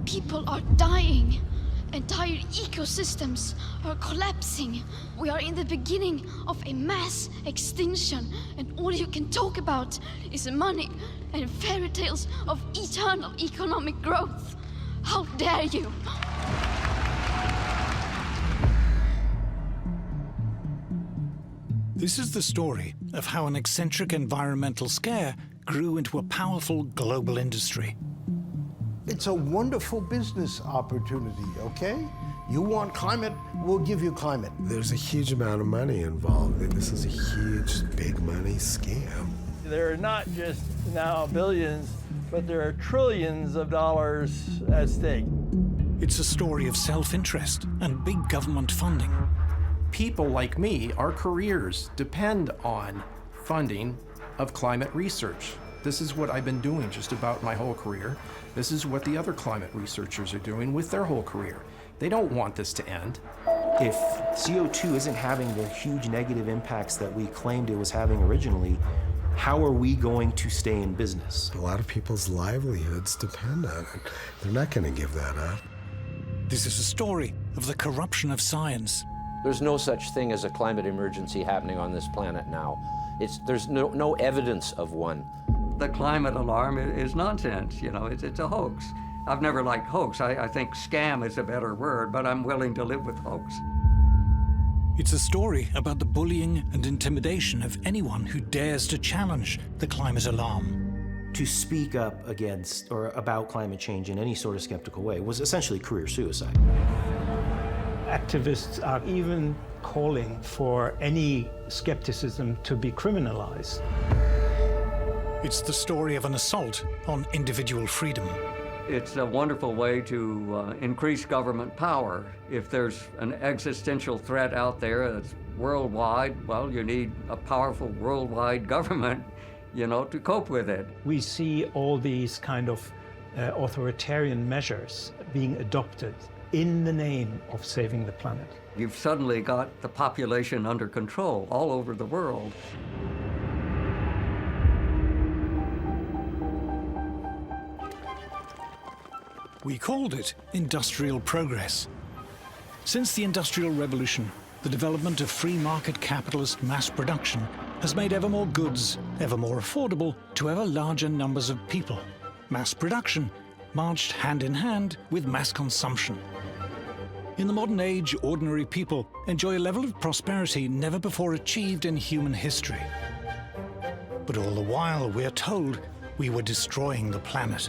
People are dying. Entire ecosystems are collapsing. We are in the beginning of a mass extinction, and all you can talk about is money and fairy tales of eternal economic growth. How dare you? This is the story of how an eccentric environmental scare grew into a powerful global industry. It's a wonderful business opportunity, okay? You want climate, we'll give you climate. There's a huge amount of money involved. This is a huge, big money scam. There are not just now billions, but there are trillions of dollars at stake. It's a story of self-interest and big government funding. People like me, our careers depend on funding of climate research. This is what I've been doing just about my whole career. This is what the other climate researchers are doing with their whole career. They don't want this to end. If CO2 isn't having the huge negative impacts that we claimed it was having originally, how are we going to stay in business? A lot of people's livelihoods depend on it. They're not going to give that up. This is a story of the corruption of science. There's no such thing as a climate emergency happening on this planet now. There's no evidence of one. The climate alarm is nonsense, you know, it's a hoax. I've never liked hoax. I think scam is a better word, but I'm willing to live with hoax. It's a story about the bullying and intimidation of anyone who dares to challenge the climate alarm. To speak up against or about climate change in any sort of skeptical way was essentially career suicide. Activists are even calling for any skepticism to be criminalized. It's the story of an assault on individual freedom. It's a wonderful way to increase government power. If there's an existential threat out there that's worldwide, well, you need a powerful worldwide government, you know, to cope with it. We see all these kind of authoritarian measures being adopted in the name of saving the planet. You've suddenly got the population under control all over the world. We called it industrial progress. Since the Industrial Revolution, the development of free market capitalist mass production has made ever more goods ever more affordable to ever larger numbers of people. Mass production marched hand in hand with mass consumption. In the modern age, ordinary people enjoy a level of prosperity never before achieved in human history. But all the while, we're told we were destroying the planet.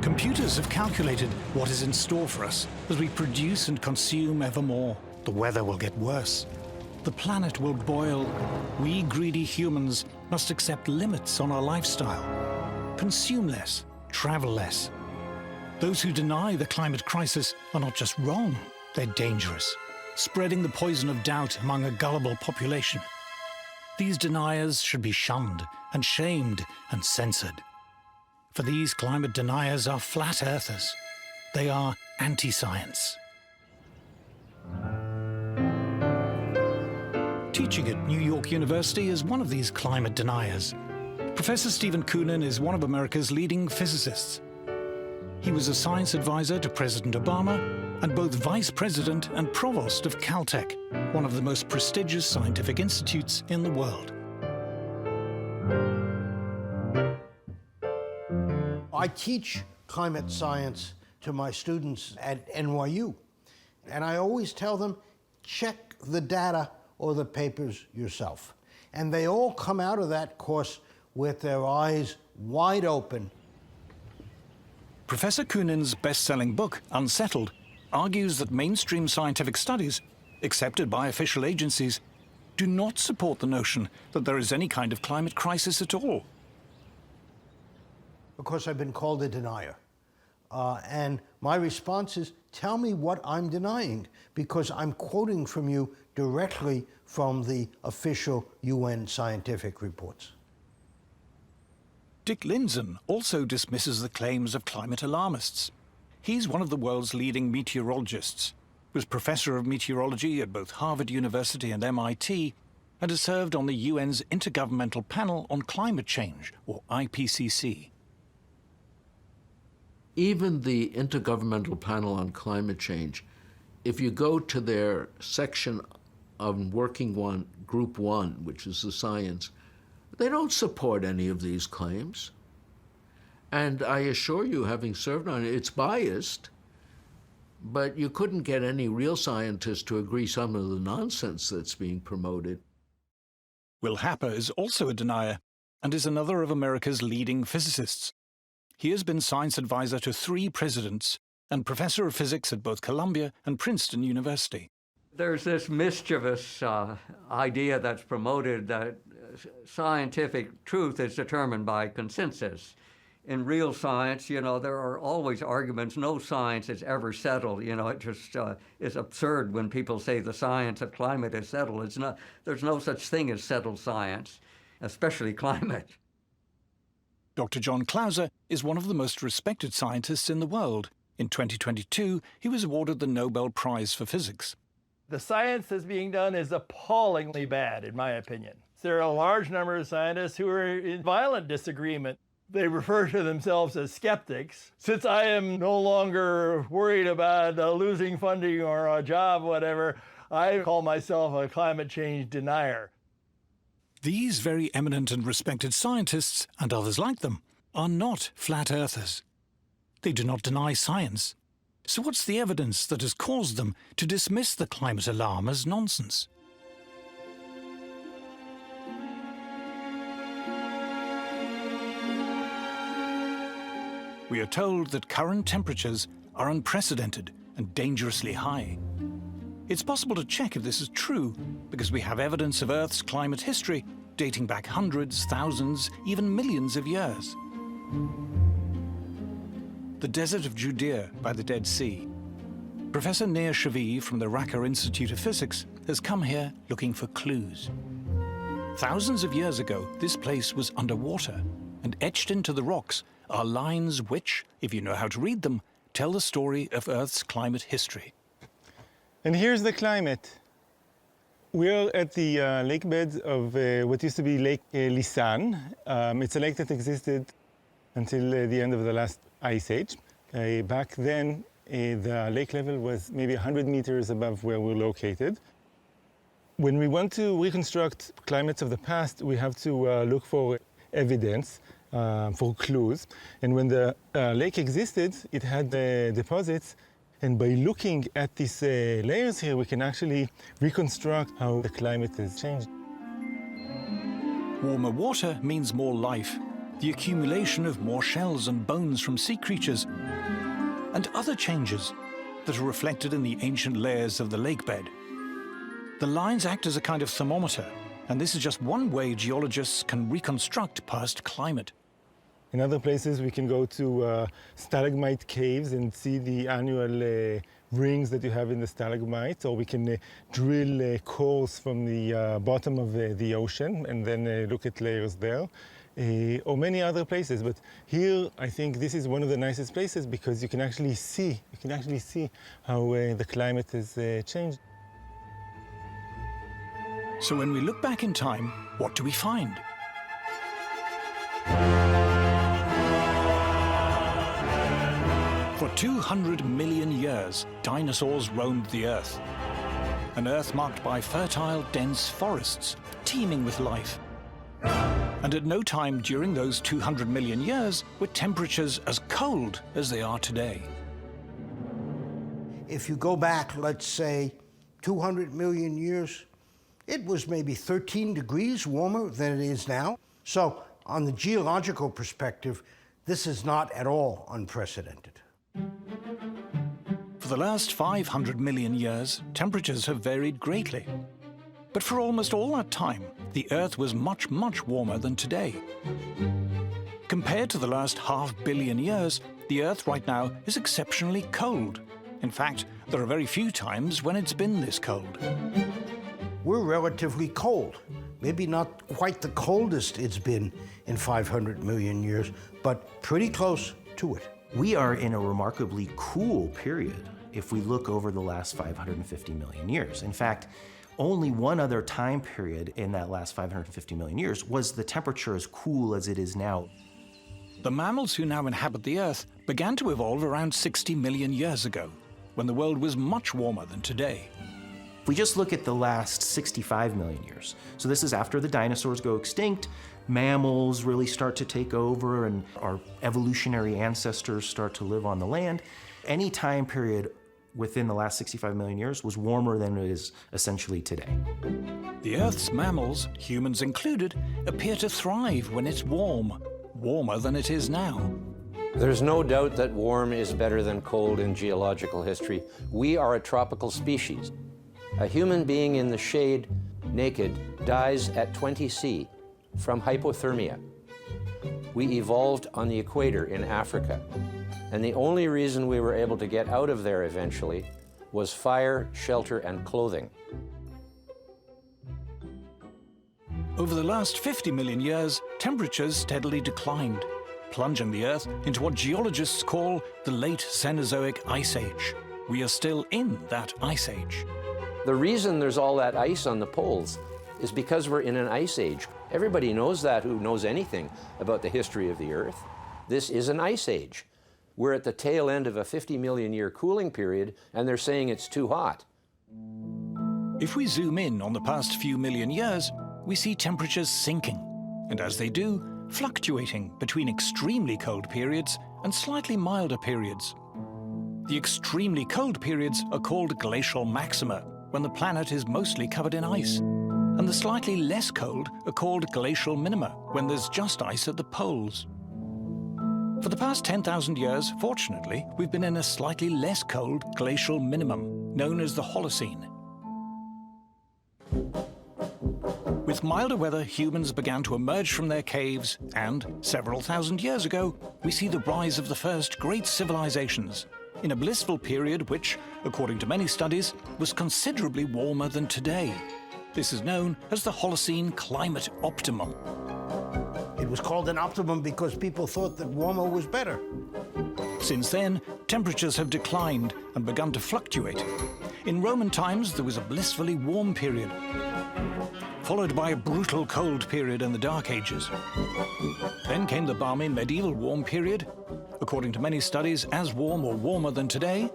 Computers have calculated what is in store for us as we produce and consume ever more. The weather will get worse. The planet will boil. We greedy humans must accept limits on our lifestyle. Consume less, travel less. Those who deny the climate crisis are not just wrong, they're dangerous, spreading the poison of doubt among a gullible population. These deniers should be shunned and shamed and censored. For these climate deniers are flat earthers. They are anti-science. Teaching at New York University is one of these climate deniers. Professor Stephen Koonin is one of America's leading physicists. He was a science advisor to President Obama and both vice president and provost of Caltech, one of the most prestigious scientific institutes in the world. I teach climate science to my students at NYU, and I always tell them, check the data or the papers yourself. And they all come out of that course with their eyes wide open. Professor Koonin's best-selling book, Unsettled, argues that mainstream scientific studies, accepted by official agencies, do not support the notion that there is any kind of climate crisis at all. Of course, I've been called a denier. And my response is, tell me what I'm denying, because I'm quoting from you directly from the official UN scientific reports. Dick Lindzen also dismisses the claims of climate alarmists. He's one of the world's leading meteorologists, was professor of meteorology at both Harvard University and MIT, and has served on the UN's Intergovernmental Panel on Climate Change, or IPCC. Even the Intergovernmental Panel on Climate Change, if you go to their section of Working One, Group 1, which is the science, they don't support any of these claims. And I assure you, having served on it, it's biased, but you couldn't get any real scientists to agree some of the nonsense that's being promoted. Will Happer is also a denier and is another of America's leading physicists. He has been science advisor to 3 presidents and professor of physics at both Columbia and Princeton University. There's this mischievous idea that's promoted that scientific truth is determined by consensus. In real science, you know, there are always arguments. No science is ever settled. You know, it just is absurd when people say the science of climate is settled. It's not. There's no such thing as settled science, especially climate. Dr. John Clauser is one of the most respected scientists in the world. In 2022, he was awarded the Nobel Prize for Physics. The science that's being done is appallingly bad, in my opinion. There are a large number of scientists who are in violent disagreement. They refer to themselves as skeptics. Since I am no longer worried about losing funding or a job, whatever, I call myself a climate change denier. These very eminent and respected scientists, and others like them, are not flat earthers. They do not deny science. So what's the evidence that has caused them to dismiss the climate alarm as nonsense? We are told that current temperatures are unprecedented and dangerously high. It's possible to check if this is true because we have evidence of Earth's climate history dating back hundreds, thousands, even millions of years. The desert of Judea by the Dead Sea. Professor Nir Shavi from the Racah Institute of Physics has come here looking for clues. Thousands of years ago, this place was underwater, and etched into the rocks are lines which, if you know how to read them, tell the story of Earth's climate history. And here's the climate. We're at the lake bed of what used to be Lake Lisan. It's a lake that existed until the end of the last ice age. Back then, the lake level was maybe 100 meters above where we're located. When we want to reconstruct climates of the past, we have to look for evidence, for clues. And when the lake existed, it had deposits. And by looking at these layers here, we can actually reconstruct how the climate has changed. Warmer water means more life, the accumulation of more shells and bones from sea creatures, and other changes that are reflected in the ancient layers of the lake bed. The lines act as a kind of thermometer, and this is just one way geologists can reconstruct past climate. In other places, we can go to stalagmite caves and see the annual rings that you have in the stalagmites, or we can drill cores from the bottom of the ocean and then look at layers there, or many other places. But here, I think this is one of the nicest places because you can actually see how the climate has changed. So when we look back in time, what do we find? For 200 million years, dinosaurs roamed the Earth. An Earth marked by fertile, dense forests, teeming with life. And at no time during those 200 million years were temperatures as cold as they are today. If you go back, let's say, 200 million years, it was maybe 13 degrees warmer than it is now. So, on the geological perspective, this is not at all unprecedented. For the last 500 million years, temperatures have varied greatly. But for almost all that time, the Earth was much, much warmer than today. Compared to the last $500 million years, the Earth right now is exceptionally cold. In fact, there are very few times when it's been this cold. We're relatively cold. Maybe not quite the coldest it's been in 500 million years, but pretty close to it. We are in a remarkably cool period if we look over the last 550 million years. In fact, only one other time period in that last 550 million years was the temperature as cool as it is now. The mammals who now inhabit the Earth began to evolve around 60 million years ago, when the world was much warmer than today. If we just look at the last 65 million years, so this is after the dinosaurs go extinct, mammals really start to take over, and our evolutionary ancestors start to live on the land. Any time period within the last 65 million years was warmer than it is essentially today. The Earth's mammals, humans included, appear to thrive when it's warm, warmer than it is now. There's no doubt that warm is better than cold in geological history. We are a tropical species. A human being in the shade, naked, dies at 20 C from hypothermia. We evolved on the equator in Africa, and the only reason we were able to get out of there eventually was fire, shelter, and clothing. Over the last 50 million years, temperatures steadily declined, plunging the Earth into what geologists call the late Cenozoic Ice Age. We are still in that ice age. The reason there's all that ice on the poles is because we're in an ice age. Everybody knows that who knows anything about the history of the Earth. This is an ice age. We're at the tail end of a 50 million year cooling period, and they're saying it's too hot. If we zoom in on the past few million years, we see temperatures sinking, and as they do, fluctuating between extremely cold periods and slightly milder periods. The extremely cold periods are called glacial maxima, when the planet is mostly covered in ice, and the slightly less cold are called glacial minima, when there's just ice at the poles. For the past 10,000 years, fortunately, we've been in a slightly less cold glacial minimum, known as the Holocene. With milder weather, humans began to emerge from their caves, and several thousand years ago, we see the rise of the first great civilizations, in a blissful period which, according to many studies, was considerably warmer than today. This is known as the Holocene climate optimum. It was called an optimum because people thought that warmer was better. Since then, temperatures have declined and begun to fluctuate. In Roman times, there was a blissfully warm period, followed by a brutal cold period in the Dark Ages. Then came the balmy medieval warm period, according to many studies, as warm or warmer than today,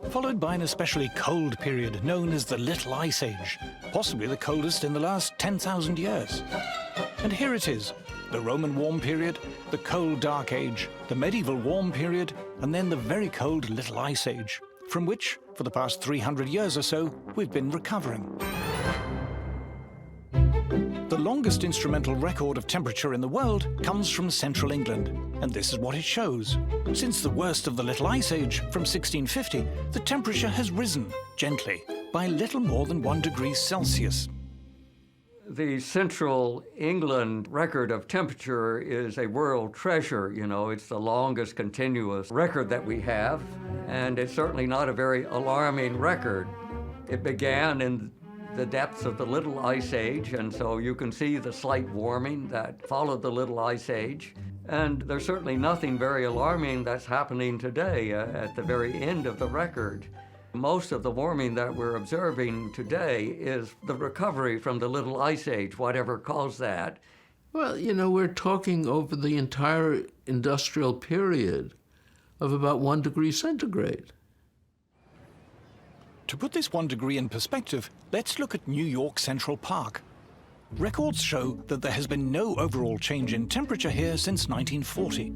followed by an especially cold period known as the Little Ice Age, possibly the coldest in the last 10,000 years. And here it is, the Roman warm period, the cold Dark Age, the medieval warm period, and then the very cold Little Ice Age, from which, for the past 300 years or so, we've been recovering. The longest instrumental record of temperature in the world comes from central England, and this is what it shows. Since the worst of the Little Ice Age, from 1650, the temperature has risen, gently, by little more than 1 degree Celsius. The central England record of temperature is a world treasure. You know, it's the longest continuous record that we have, and it's certainly not a very alarming record. It began in the depths of the Little Ice Age, and so you can see the slight warming that followed the Little Ice Age. And there's certainly nothing very alarming that's happening today at the very end of the record. Most of the warming that we're observing today is the recovery from the Little Ice Age, whatever caused that. Well, you know, we're talking over the entire industrial period of about 1 degree centigrade. To put this 1 degree in perspective, let's look at New York Central Park. Records show that there has been no overall change in temperature here since 1940.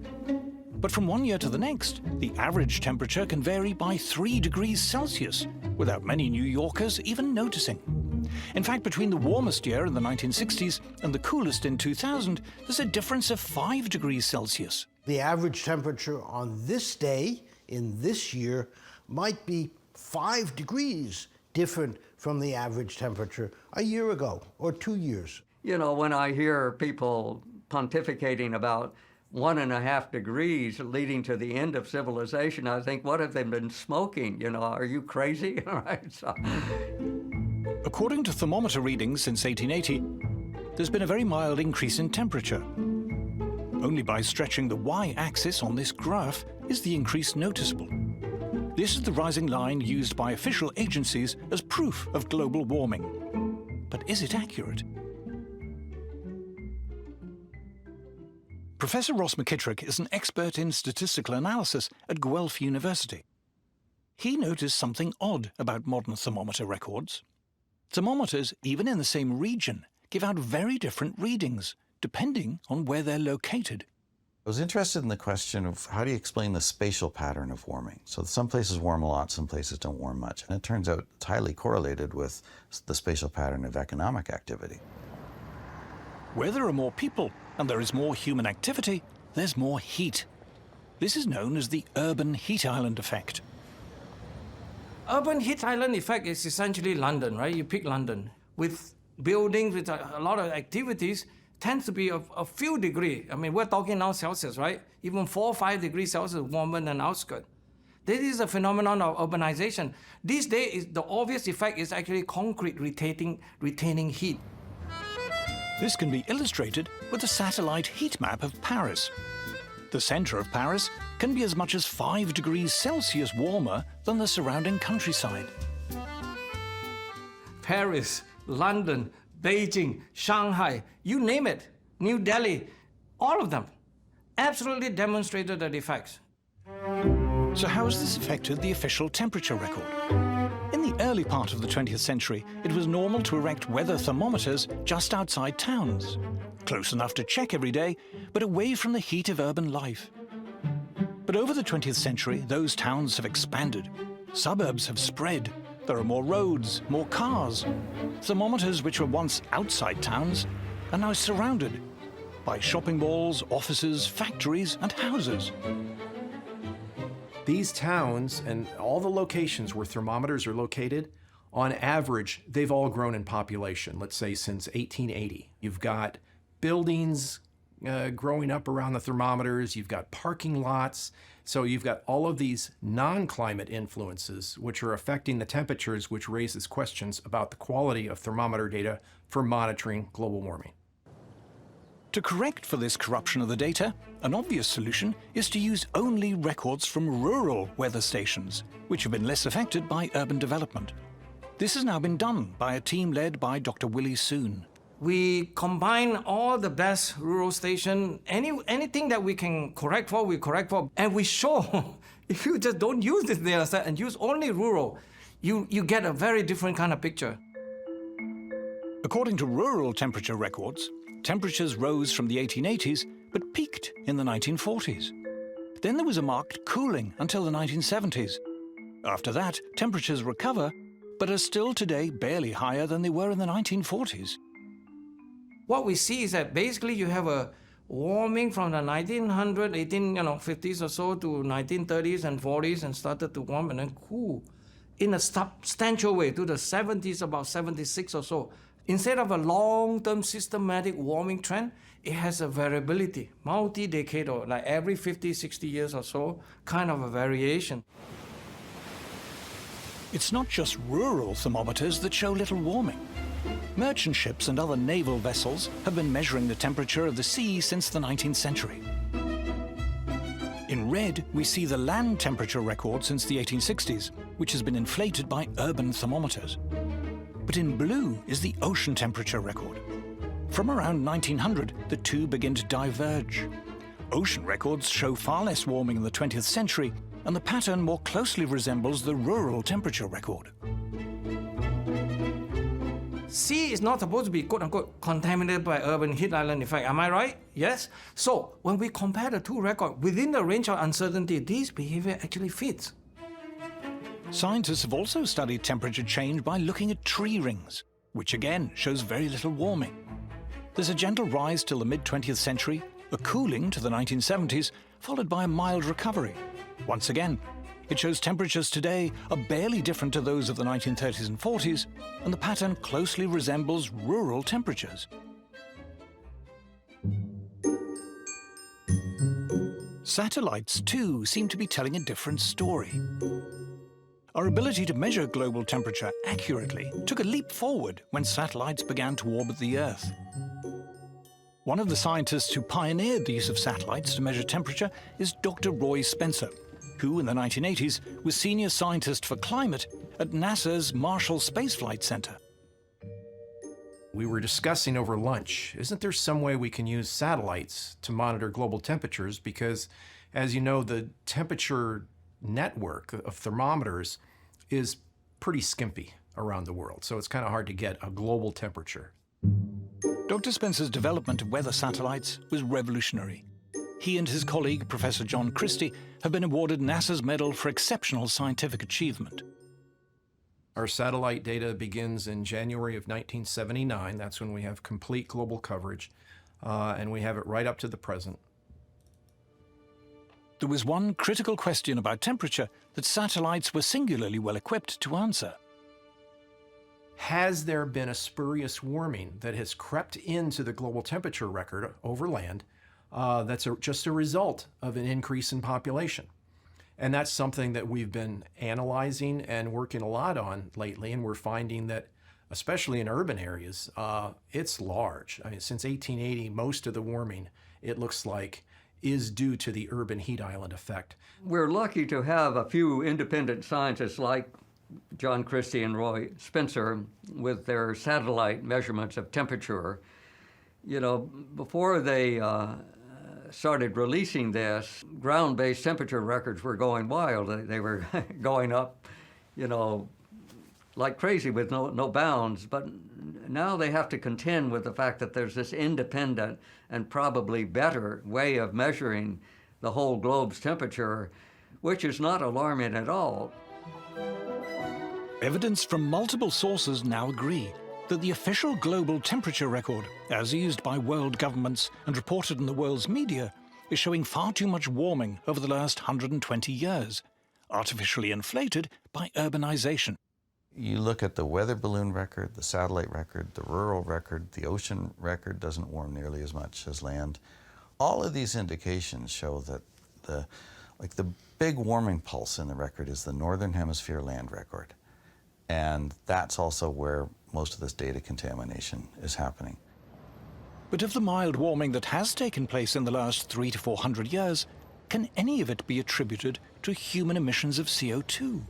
But from one year to the next, the average temperature can vary by 3 degrees Celsius, without many New Yorkers even noticing. In fact, between the warmest year in the 1960s and the coolest in 2000, there's a difference of 5 degrees Celsius. The average temperature on this day, in this year, might be 5 degrees different from the average temperature a year ago or 2 years. You know, when I hear people pontificating about 1.5 degrees leading to the end of civilization, I think, what have they been smoking? You know, are you crazy? Right, so. According to thermometer readings since 1880, there's been a very mild increase in temperature. Only by stretching the y-axis on this graph is the increase noticeable. This is the rising line used by official agencies as proof of global warming. But is it accurate? Professor Ross McKittrick is an expert in statistical analysis at Guelph University. He noticed something odd about modern thermometer records. Thermometers, even in the same region, give out very different readings, depending on where they're located. I was interested in the question of how do you explain the spatial pattern of warming? So some places warm a lot, some places don't warm much. And it turns out it's highly correlated with the spatial pattern of economic activity. Where there are more people and there is more human activity, there's more heat. This is known as the urban heat island effect. Urban heat island effect is essentially London, right? You pick London. With buildings, with a lot of activities, tends to be a few degrees. I mean, we're talking now Celsius, right? Even 4 or 5 degrees Celsius warmer than outskirts. This is a phenomenon of urbanization. These days, the obvious effect is actually concrete retaining heat. This can be illustrated with a satellite heat map of Paris. The center of Paris can be as much as 5 degrees Celsius warmer than the surrounding countryside. Paris, London, Beijing, Shanghai, you name it, New Delhi, all of them absolutely demonstrated the effects. So how has this affected the official temperature record? In the early part of the 20th century, it was normal to erect weather thermometers just outside towns, close enough to check every day, but away from the heat of urban life. But over the 20th century, those towns have expanded. Suburbs have spread. There are more roads, more cars. Thermometers which were once outside towns are now surrounded by shopping malls, offices, factories, and houses. These towns and all the locations where thermometers are located, on average, they've all grown in population, let's say since 1880. You've got buildings growing up around the thermometers, you've got parking lots, so you've got all of these non-climate influences which are affecting the temperatures, which raises questions about the quality of thermometer data for monitoring global warming. To correct for this corruption of the data, an obvious solution is to use only records from rural weather stations, which have been less affected by urban development. This has now been done by a team led by Dr. Willie Soon. We combine all the best rural stations, anything that we can correct for, we correct for. And we show, if you just don't use this data set and use only rural, you get a very different kind of picture. According to rural temperature records, temperatures rose from the 1880s, but peaked in the 1940s. Then there was a marked cooling until the 1970s. After that, temperatures recover, but are still today barely higher than they were in the 1940s. What we see is that basically you have a warming from the 1850s or so to 1930s and 40s and started to warm and then cool in a substantial way to the 70s, about 76 or so. Instead of a long-term systematic warming trend, it has a variability, multi-decadal, like every 50, 60 years or so, kind of a variation. It's not just rural thermometers that show little warming. Merchant ships and other naval vessels have been measuring the temperature of the sea since the 19th century. In red, we see the land temperature record since the 1860s, which has been inflated by urban thermometers. But in blue is the ocean temperature record. From around 1900, the two begin to diverge. Ocean records show far less warming in the 20th century, and the pattern more closely resembles the rural temperature record. Sea is not supposed to be, quote-unquote, contaminated by urban heat island effect. Am I right? Yes? So, when we compare the two records, within the range of uncertainty, this behavior actually fits. Scientists have also studied temperature change by looking at tree rings, which again shows very little warming. There's a gentle rise till the mid-20th century, a cooling to the 1970s, followed by a mild recovery. Once again, it shows temperatures today are barely different to those of the 1930s and 40s, and the pattern closely resembles rural temperatures. Satellites, too, seem to be telling a different story. Our ability to measure global temperature accurately took a leap forward when satellites began to orbit the Earth. One of the scientists who pioneered the use of satellites to measure temperature is Dr. Roy Spencer, who in the 1980s was senior scientist for climate at NASA's Marshall Space Flight Center. We were discussing over lunch, isn't there some way we can use satellites to monitor global temperatures? Because, as you know, the temperature network of thermometers is pretty skimpy around the world, so it's kind of hard to get a global temperature. Dr. Spencer's development of weather satellites was revolutionary. He and his colleague, Professor John Christie, have been awarded NASA's Medal for Exceptional Scientific Achievement. Our satellite data begins in January of 1979. That's when we have complete global coverage, and we have it right up to the present. There was one critical question about temperature that satellites were singularly well equipped to answer. Has there been a spurious warming that has crept into the global temperature record over land that's just a result of an increase in population? And that's something that we've been analyzing and working a lot on lately, and we're finding that, especially in urban areas, it's large. I mean, since 1880, most of the warming, it looks like, is due to the urban heat island effect. We're lucky to have a few independent scientists like John Christie and Roy Spencer with their satellite measurements of temperature. You know, before they started releasing this, ground-based temperature records were going wild. They were going up, you know, like crazy with no bounds. But now they have to contend with the fact that there's this independent and probably better way of measuring the whole globe's temperature, which is not alarming at all. Evidence from multiple sources now agree that the official global temperature record, as used by world governments and reported in the world's media, is showing far too much warming over the last 120 years, artificially inflated by urbanization. You look at the weather balloon record, the satellite record, the rural record, the ocean record doesn't warm nearly as much as land. All of these indications show that the big warming pulse in the record is the Northern Hemisphere land record. And that's also where most of this data contamination is happening. But of the mild warming that has taken place in the last 300 to 400 years, can any of it be attributed to human emissions of CO2?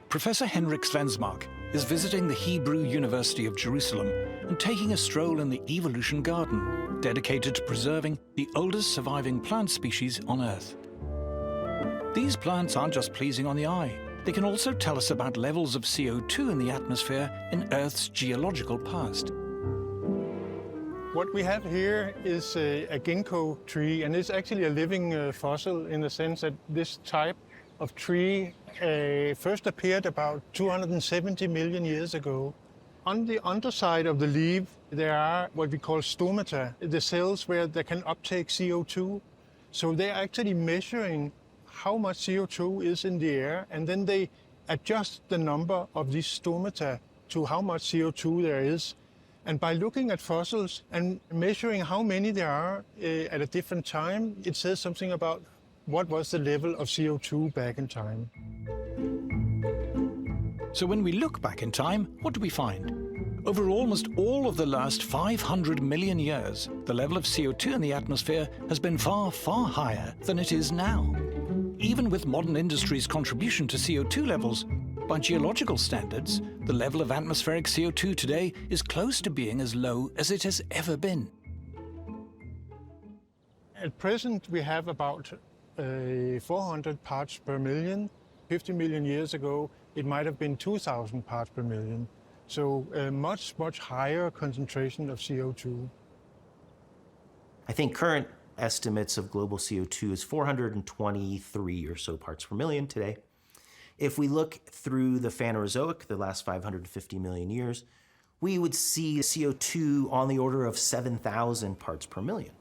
Professor Henrik Svensmark is visiting the Hebrew University of Jerusalem and taking a stroll in the Evolution Garden, dedicated to preserving the oldest surviving plant species on Earth. These plants aren't just pleasing on the eye. They can also tell us about levels of CO2 in the atmosphere in Earth's geological past. What we have here is a ginkgo tree, and it's actually a living fossil in the sense that this type of tree first appeared about 270 million years ago. On the underside of the leaf, there are what we call stomata, the cells where they can uptake CO2. So they're actually measuring how much CO2 is in the air, and then they adjust the number of these stomata to how much CO2 there is. And by looking at fossils and measuring how many there are at a different time, it says something about what was the level of CO2 back in time. So when we look back in time, what do we find? Over almost all of the last 500 million years, the level of CO2 in the atmosphere has been far, far higher than it is now. Even with modern industry's contribution to CO2 levels, by geological standards, the level of atmospheric CO2 today is close to being as low as it has ever been. At present, we have about 400 parts per million. 50 million years ago, it might have been 2,000 parts per million. So a much, much higher concentration of CO2. I think current estimates of global CO2 is 423 or so parts per million today. If we look through the Phanerozoic, the last 550 million years, we would see CO2 on the order of 7,000 parts per million.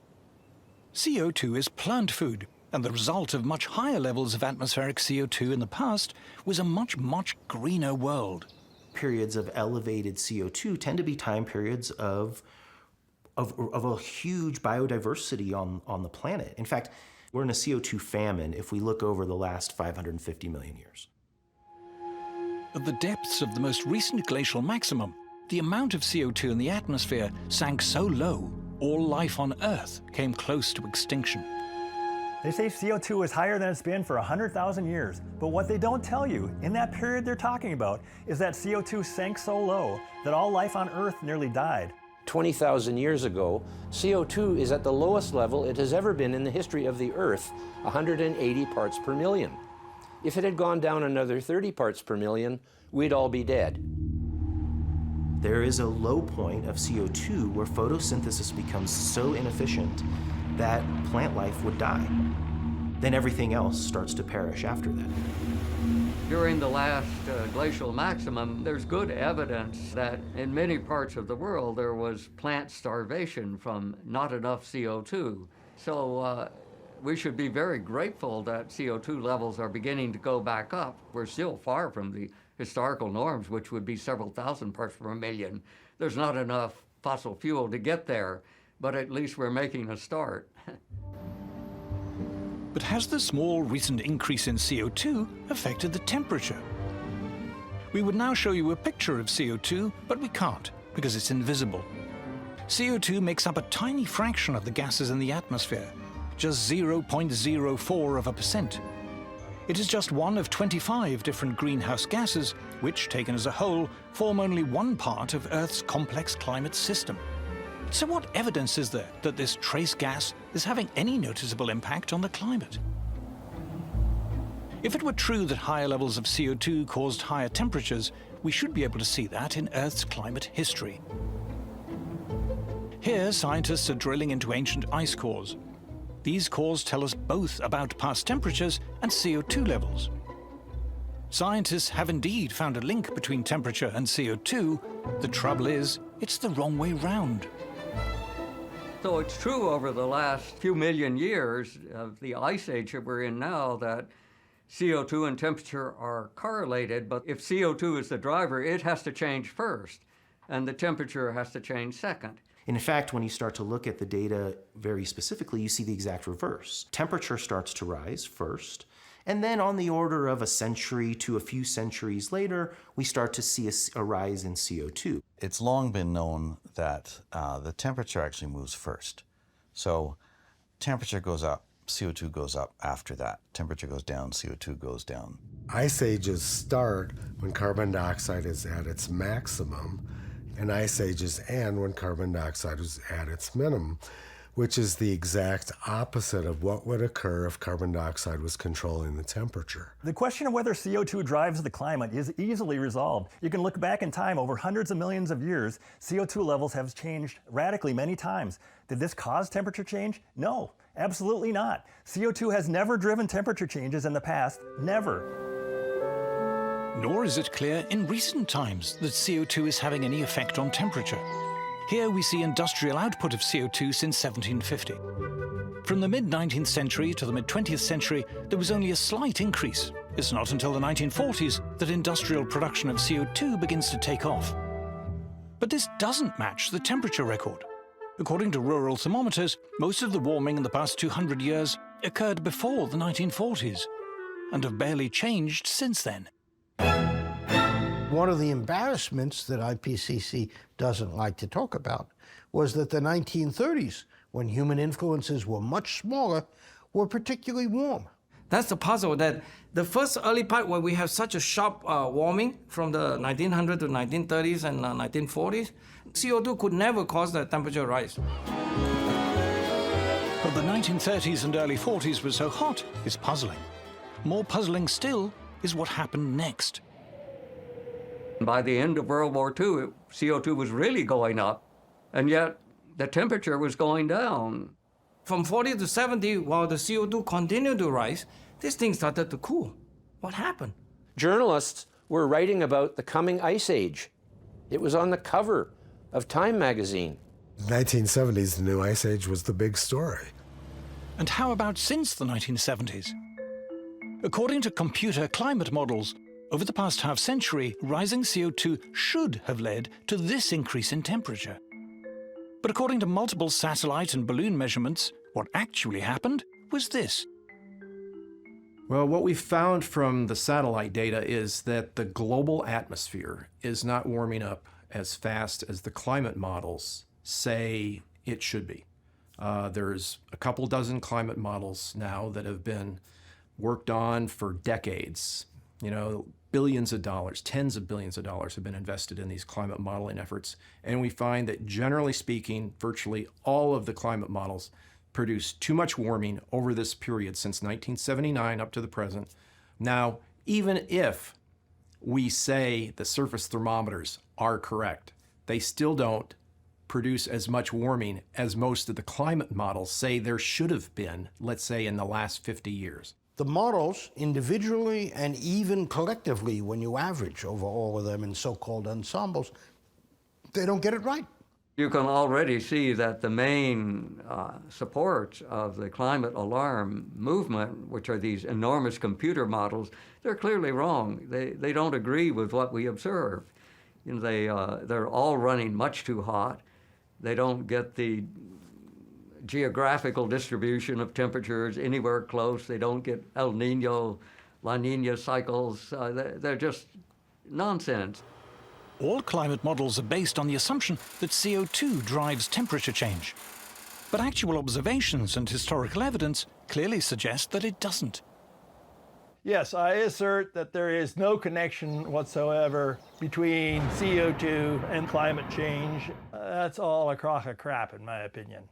CO2 is plant food, and the result of much higher levels of atmospheric CO2 in the past was a much, much greener world. Periods of elevated CO2 tend to be time periods of a huge biodiversity on the planet. In fact, we're in a CO2 famine if we look over the last 550 million years. At the depths of the most recent glacial maximum, the amount of CO2 in the atmosphere sank so low, all life on Earth came close to extinction. They say CO2 is higher than it's been for 100,000 years, but what they don't tell you in that period they're talking about is that CO2 sank so low that all life on Earth nearly died. 20,000 years ago, CO2 is at the lowest level it has ever been in the history of the Earth, 180 parts per million. If it had gone down another 30 parts per million, we'd all be dead. There is a low point of CO2 where photosynthesis becomes so inefficient that plant life would die. Then everything else starts to perish after that. During the last glacial maximum, there's good evidence that in many parts of the world there was plant starvation from not enough CO2. So we should be very grateful that CO2 levels are beginning to go back up. We're still far from the historical norms, which would be several thousand parts per million. There's not enough fossil fuel to get there, but at least we're making a start. But has the small recent increase in CO2 affected the temperature? We would now show you a picture of CO2, but we can't because it's invisible. CO2 makes up a tiny fraction of the gases in the atmosphere, just 0.04%. It is just one of 25 different greenhouse gases, which, taken as a whole, form only one part of Earth's complex climate system. So what evidence is there that this trace gas is having any noticeable impact on the climate? If it were true that higher levels of CO2 caused higher temperatures, we should be able to see that in Earth's climate history. Here, scientists are drilling into ancient ice cores. These cores tell us both about past temperatures and CO2 levels. Scientists have indeed found a link between temperature and CO2. The trouble is, it's the wrong way round. So it's true over the last few million years of the ice age that we're in now that CO2 and temperature are correlated, but if CO2 is the driver, it has to change first, and the temperature has to change second. In fact, when you start to look at the data very specifically, you see the exact reverse. Temperature starts to rise first, and then on the order of a century to a few centuries later, we start to see a rise in CO2. It's long been known that the temperature actually moves first. So temperature goes up, CO2 goes up after that. Temperature goes down, CO2 goes down. Ice ages start when carbon dioxide is at its maximum, and ice ages end when carbon dioxide is at its minimum, which is the exact opposite of what would occur if carbon dioxide was controlling the temperature. The question of whether CO2 drives the climate is easily resolved. You can look back in time over hundreds of millions of years. CO2 levels have changed radically many times. Did this cause temperature change? No, absolutely not. CO2 has never driven temperature changes in the past, never. Nor is it clear in recent times that CO2 is having any effect on temperature. Here we see industrial output of CO2 since 1750. From the mid-19th century to the mid-20th century, there was only a slight increase. It's not until the 1940s that industrial production of CO2 begins to take off. But this doesn't match the temperature record. According to rural thermometers, most of the warming in the past 200 years occurred before the 1940s, and have barely changed since then. One of the embarrassments that IPCC doesn't like to talk about was that the 1930s, when human influences were much smaller, were particularly warm. That's the puzzle, that the first early part where we have such a sharp warming from the 1900s to 1930s and 1940s, CO2 could never cause the temperature rise. But the 1930s and early 40s were so hot is puzzling. More puzzling still is what happened next. By the end of World War II, CO2 was really going up, and yet the temperature was going down. From 40 to 70, while the CO2 continued to rise, this thing started to cool. What happened? Journalists were writing about the coming ice age. It was on the cover of Time magazine. 1970s, the new ice age was the big story. And how about since the 1970s? According to computer climate models, over the past half-century, rising CO2 should have led to this increase in temperature. But according to multiple satellite and balloon measurements, what actually happened was this. Well, what we found from the satellite data is that the global atmosphere is not warming up as fast as the climate models say it should be. There's a couple dozen climate models now that have been worked on for decades. You know, billions of dollars, tens of billions of dollars have been invested in these climate modeling efforts. And we find that generally speaking, virtually all of the climate models produce too much warming over this period since 1979 up to the present. Now, even if we say the surface thermometers are correct, they still don't produce as much warming as most of the climate models say there should have been, let's say, in the last 50 years. The models, individually and even collectively, when you average over all of them in so-called ensembles, they don't get it right. You can already see that the main support of the climate alarm movement, which are these enormous computer models, they're clearly wrong. They don't agree with what we observe. You know, they're all running much too hot. They don't get the geographical distribution of temperatures anywhere close. They don't get El Nino, La Nina cycles. They're just nonsense. All climate models are based on the assumption that CO2 drives temperature change. But actual observations and historical evidence clearly suggest that it doesn't. Yes, I assert that there is no connection whatsoever between CO2 and climate change. That's all a crock of crap, in my opinion.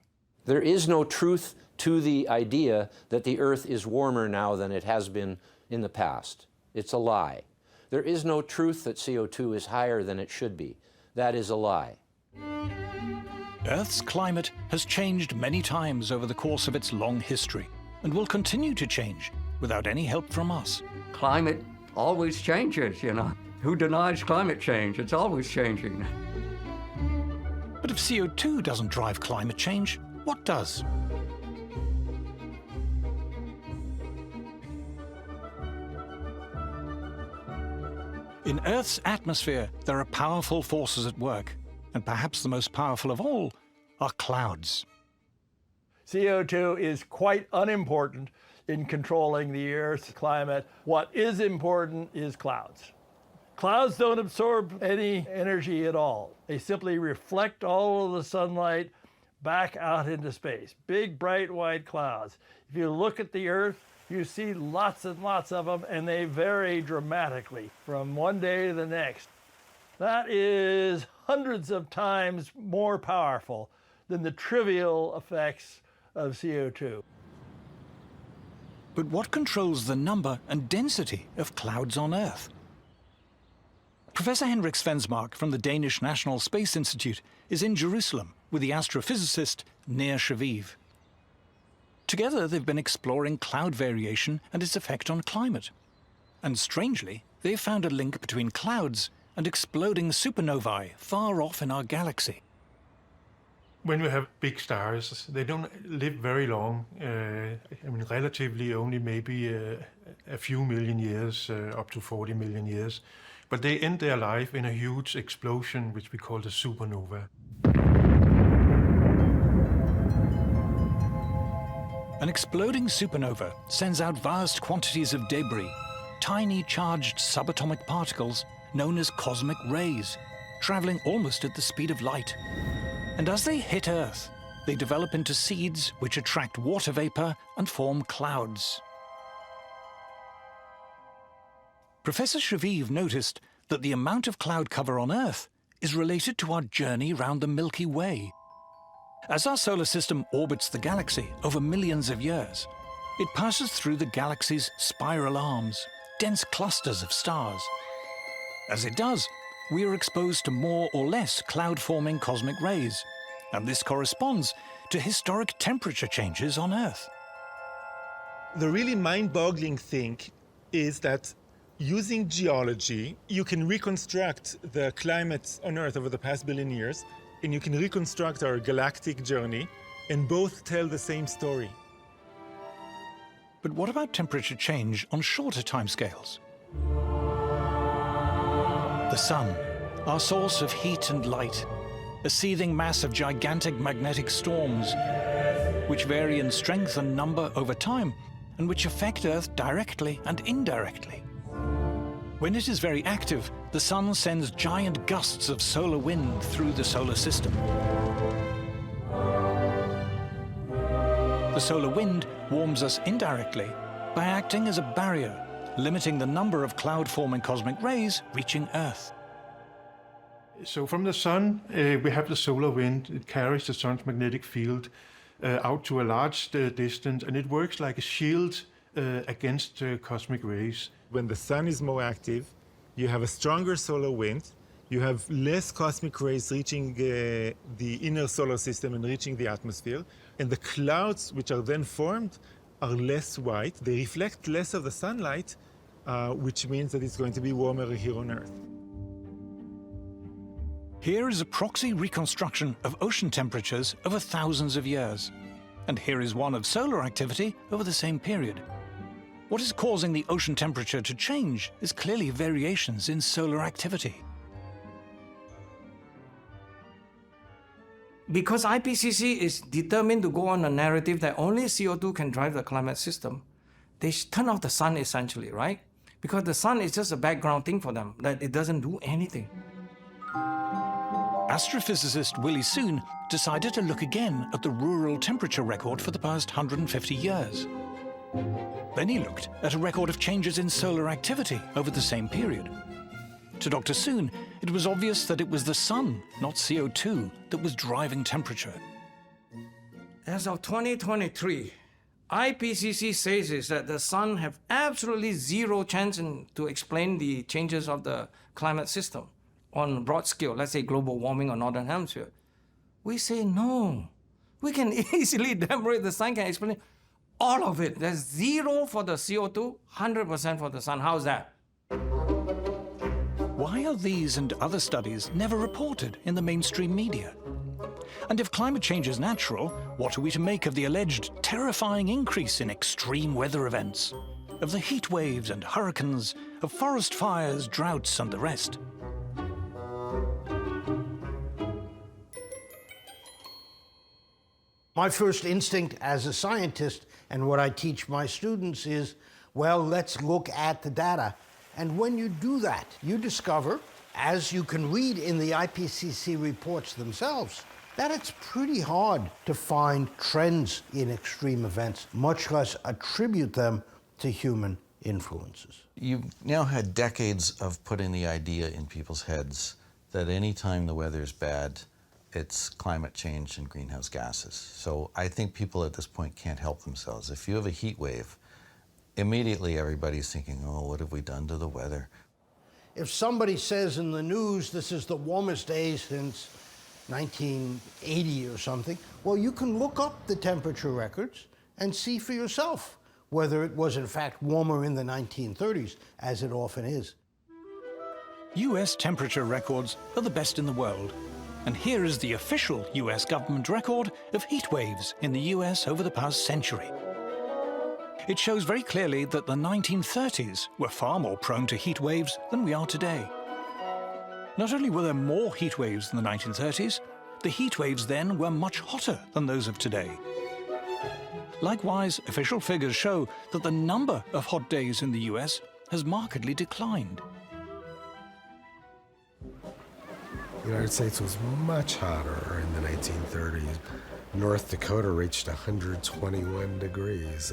There is no truth to the idea that the Earth is warmer now than it has been in the past. It's a lie. There is no truth that CO2 is higher than it should be. That is a lie. Earth's climate has changed many times over the course of its long history and will continue to change without any help from us. Climate always changes, you know. Who denies climate change? It's always changing. But if CO2 doesn't drive climate change, what does? In Earth's atmosphere, there are powerful forces at work, and perhaps the most powerful of all are clouds. CO2 is quite unimportant in controlling the Earth's climate. What is important is clouds. Clouds don't absorb any energy at all. They simply reflect all of the sunlight back out into space. Big, bright, white clouds. If you look at the Earth, you see lots and lots of them, and they vary dramatically from one day to the next. That is hundreds of times more powerful than the trivial effects of CO2. But what controls the number and density of clouds on Earth? Professor Henrik Svensmark from the Danish National Space Institute is in Jerusalem with the astrophysicist Nir Shaviv. Together, they've been exploring cloud variation and its effect on climate. And strangely, they've found a link between clouds and exploding supernovae far off in our galaxy. When we have big stars, they don't live very long. Relatively only maybe a few million years, up to 40 million years. But they end their life in a huge explosion, which we call the supernova. An exploding supernova sends out vast quantities of debris, tiny charged subatomic particles known as cosmic rays, traveling almost at the speed of light. And as they hit Earth, they develop into seeds which attract water vapor and form clouds. Professor Shaviv noticed that the amount of cloud cover on Earth is related to our journey round the Milky Way. As our solar system orbits the galaxy over millions of years, it passes through the galaxy's spiral arms, dense clusters of stars. As it does, we are exposed to more or less cloud-forming cosmic rays, and this corresponds to historic temperature changes on Earth. The really mind-boggling thing is that using geology, you can reconstruct the climate on Earth over the past billion years, and you can reconstruct our galactic journey, and both tell the same story. But what about temperature change on shorter timescales? The sun, our source of heat and light, a seething mass of gigantic magnetic storms, which vary in strength and number over time, and which affect Earth directly and indirectly. When it is very active, the sun sends giant gusts of solar wind through the solar system. The solar wind warms us indirectly by acting as a barrier, limiting the number of cloud-forming cosmic rays reaching Earth. So from the sun, we have the solar wind. It carries the sun's magnetic field out to a large distance, and it works like a shield against cosmic rays. When the sun is more active, you have a stronger solar wind, you have less cosmic rays reaching the inner solar system and reaching the atmosphere, and the clouds which are then formed are less white. They reflect less of the sunlight, which means that it's going to be warmer here on Earth. Here is a proxy reconstruction of ocean temperatures over thousands of years. And here is one of solar activity over the same period. What is causing the ocean temperature to change is clearly variations in solar activity. Because IPCC is determined to go on a narrative that only CO2 can drive the climate system, they turn off the sun essentially, right? Because the sun is just a background thing for them, that it doesn't do anything. Astrophysicist Willie Soon decided to look again at the rural temperature record for the past 150 years. Then he looked at a record of changes in solar activity over the same period. To Dr. Soon, it was obvious that it was the sun, not CO2, that was driving temperature. As of 2023, IPCC says is that the sun have absolutely zero chance to explain the changes of the climate system on a broad scale, let's say global warming or northern hemisphere. We say no. We can easily demonstrate the sun can explain all of it. There's zero for the CO2, 100% for the sun. How's that? Why are these and other studies never reported in the mainstream media? And if climate change is natural, what are we to make of the alleged terrifying increase in extreme weather events? Of the heat waves and hurricanes, of forest fires, droughts, and the rest? My first instinct as a scientist, and what I teach my students, is, well, let's look at the data. And when you do that, you discover, as you can read in the IPCC reports themselves, that it's pretty hard to find trends in extreme events, much less attribute them to human influences. You've now had decades of putting the idea in people's heads that any time the weather's bad, it's climate change and greenhouse gases. So I think people at this point can't help themselves. If you have a heat wave, immediately everybody's thinking, oh, what have we done to the weather? If somebody says in the news this is the warmest day since 1980 or something, well, you can look up the temperature records and see for yourself whether it was in fact warmer in the 1930s, as it often is. US temperature records are the best in the world. And here is the official US government record of heat waves in the US over the past century. It shows very clearly that the 1930s were far more prone to heat waves than we are today. Not only were there more heat waves in the 1930s, the heat waves then were much hotter than those of today. Likewise, official figures show that the number of hot days in the US has markedly declined. The United States was much hotter in the 1930s. North Dakota reached 121 degrees.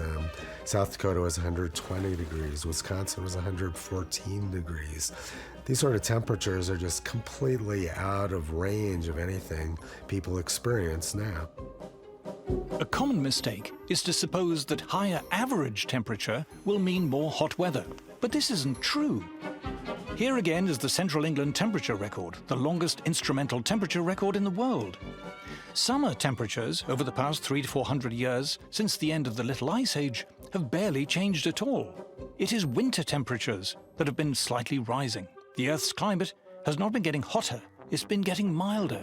South Dakota was 120 degrees. Wisconsin was 114 degrees. These sort of temperatures are just completely out of range of anything people experience now. A common mistake is to suppose that higher average temperature will mean more hot weather. But this isn't true. Here again is the Central England temperature record, the longest instrumental temperature record in the world. Summer temperatures over the past 300 to 400 years, since the end of the Little Ice Age, have barely changed at all. It is winter temperatures that have been slightly rising. The Earth's climate has not been getting hotter, it's been getting milder.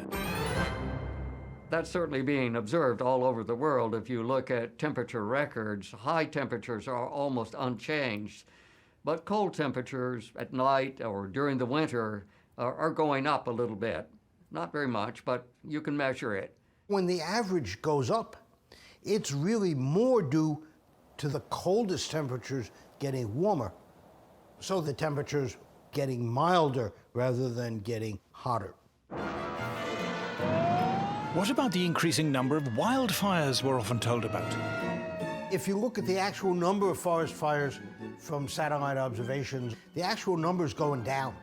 That's certainly being observed all over the world. If you look at temperature records, high temperatures are almost unchanged. But cold temperatures at night or during the winter are going up a little bit. Not very much, but you can measure it. When the average goes up, it's really more due to the coldest temperatures getting warmer. So the temperatures getting milder rather than getting hotter. What about the increasing number of wildfires we're often told about? If you look at the actual number of forest fires from satellite observations, the actual number is going down.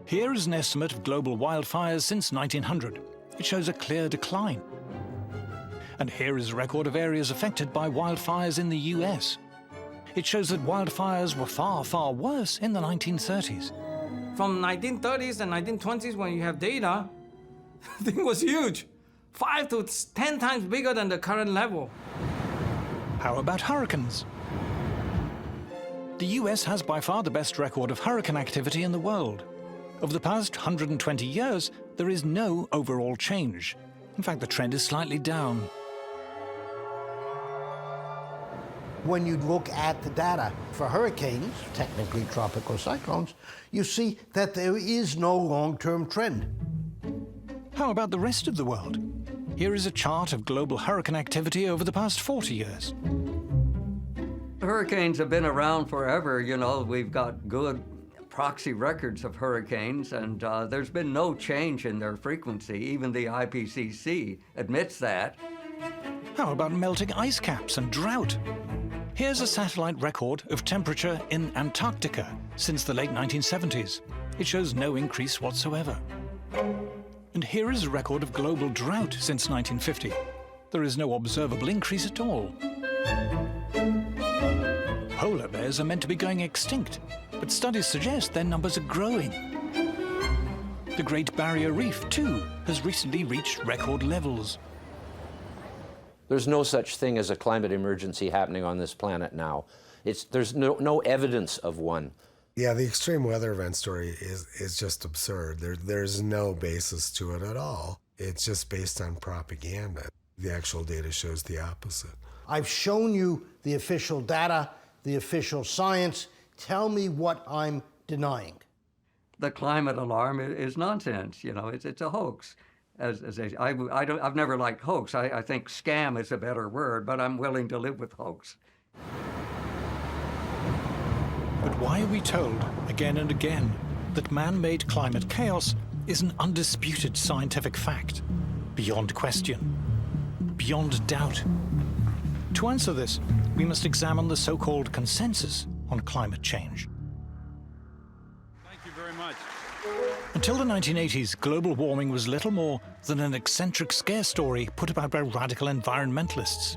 Here is an estimate of global wildfires since 1900. It shows a clear decline. And here is a record of areas affected by wildfires in the US. It shows that wildfires were far, far worse in the 1930s. From 1930s and 1920s, when you have data, the thing was huge. 5 to 10 times bigger than the current level. How about hurricanes? The US has by far the best record of hurricane activity in the world. Over the past 120 years, there is no overall change. In fact, the trend is slightly down. When you look at the data for hurricanes, technically tropical cyclones, you see that there is no long-term trend. How about the rest of the world? Here is a chart of global hurricane activity over the past 40 years. Hurricanes have been around forever. You know, we've got good proxy records of hurricanes, and there's been no change in their frequency. Even the IPCC admits that. How about melting ice caps and drought? Here's a satellite record of temperature in Antarctica since the late 1970s. It shows no increase whatsoever. And here is a record of global drought since 1950. There is no observable increase at all. Polar bears are meant to be going extinct, but studies suggest their numbers are growing. The Great Barrier Reef, too, has recently reached record levels. There's no such thing as a climate emergency happening on this planet now. There's no evidence of one. Yeah, the extreme weather event story is just absurd. There's no basis to it at all. It's just based on propaganda. The actual data shows the opposite. I've shown you the official data, the official science. Tell me what I'm denying. The climate alarm is nonsense. You know, it's a hoax. I've never liked hoax. I think scam is a better word, but I'm willing to live with hoax. But why are we told, again and again, that man-made climate chaos is an undisputed scientific fact, beyond question, beyond doubt? To answer this, we must examine the so-called consensus on climate change. Thank you very much. Until the 1980s, global warming was little more than an eccentric scare story put about by radical environmentalists.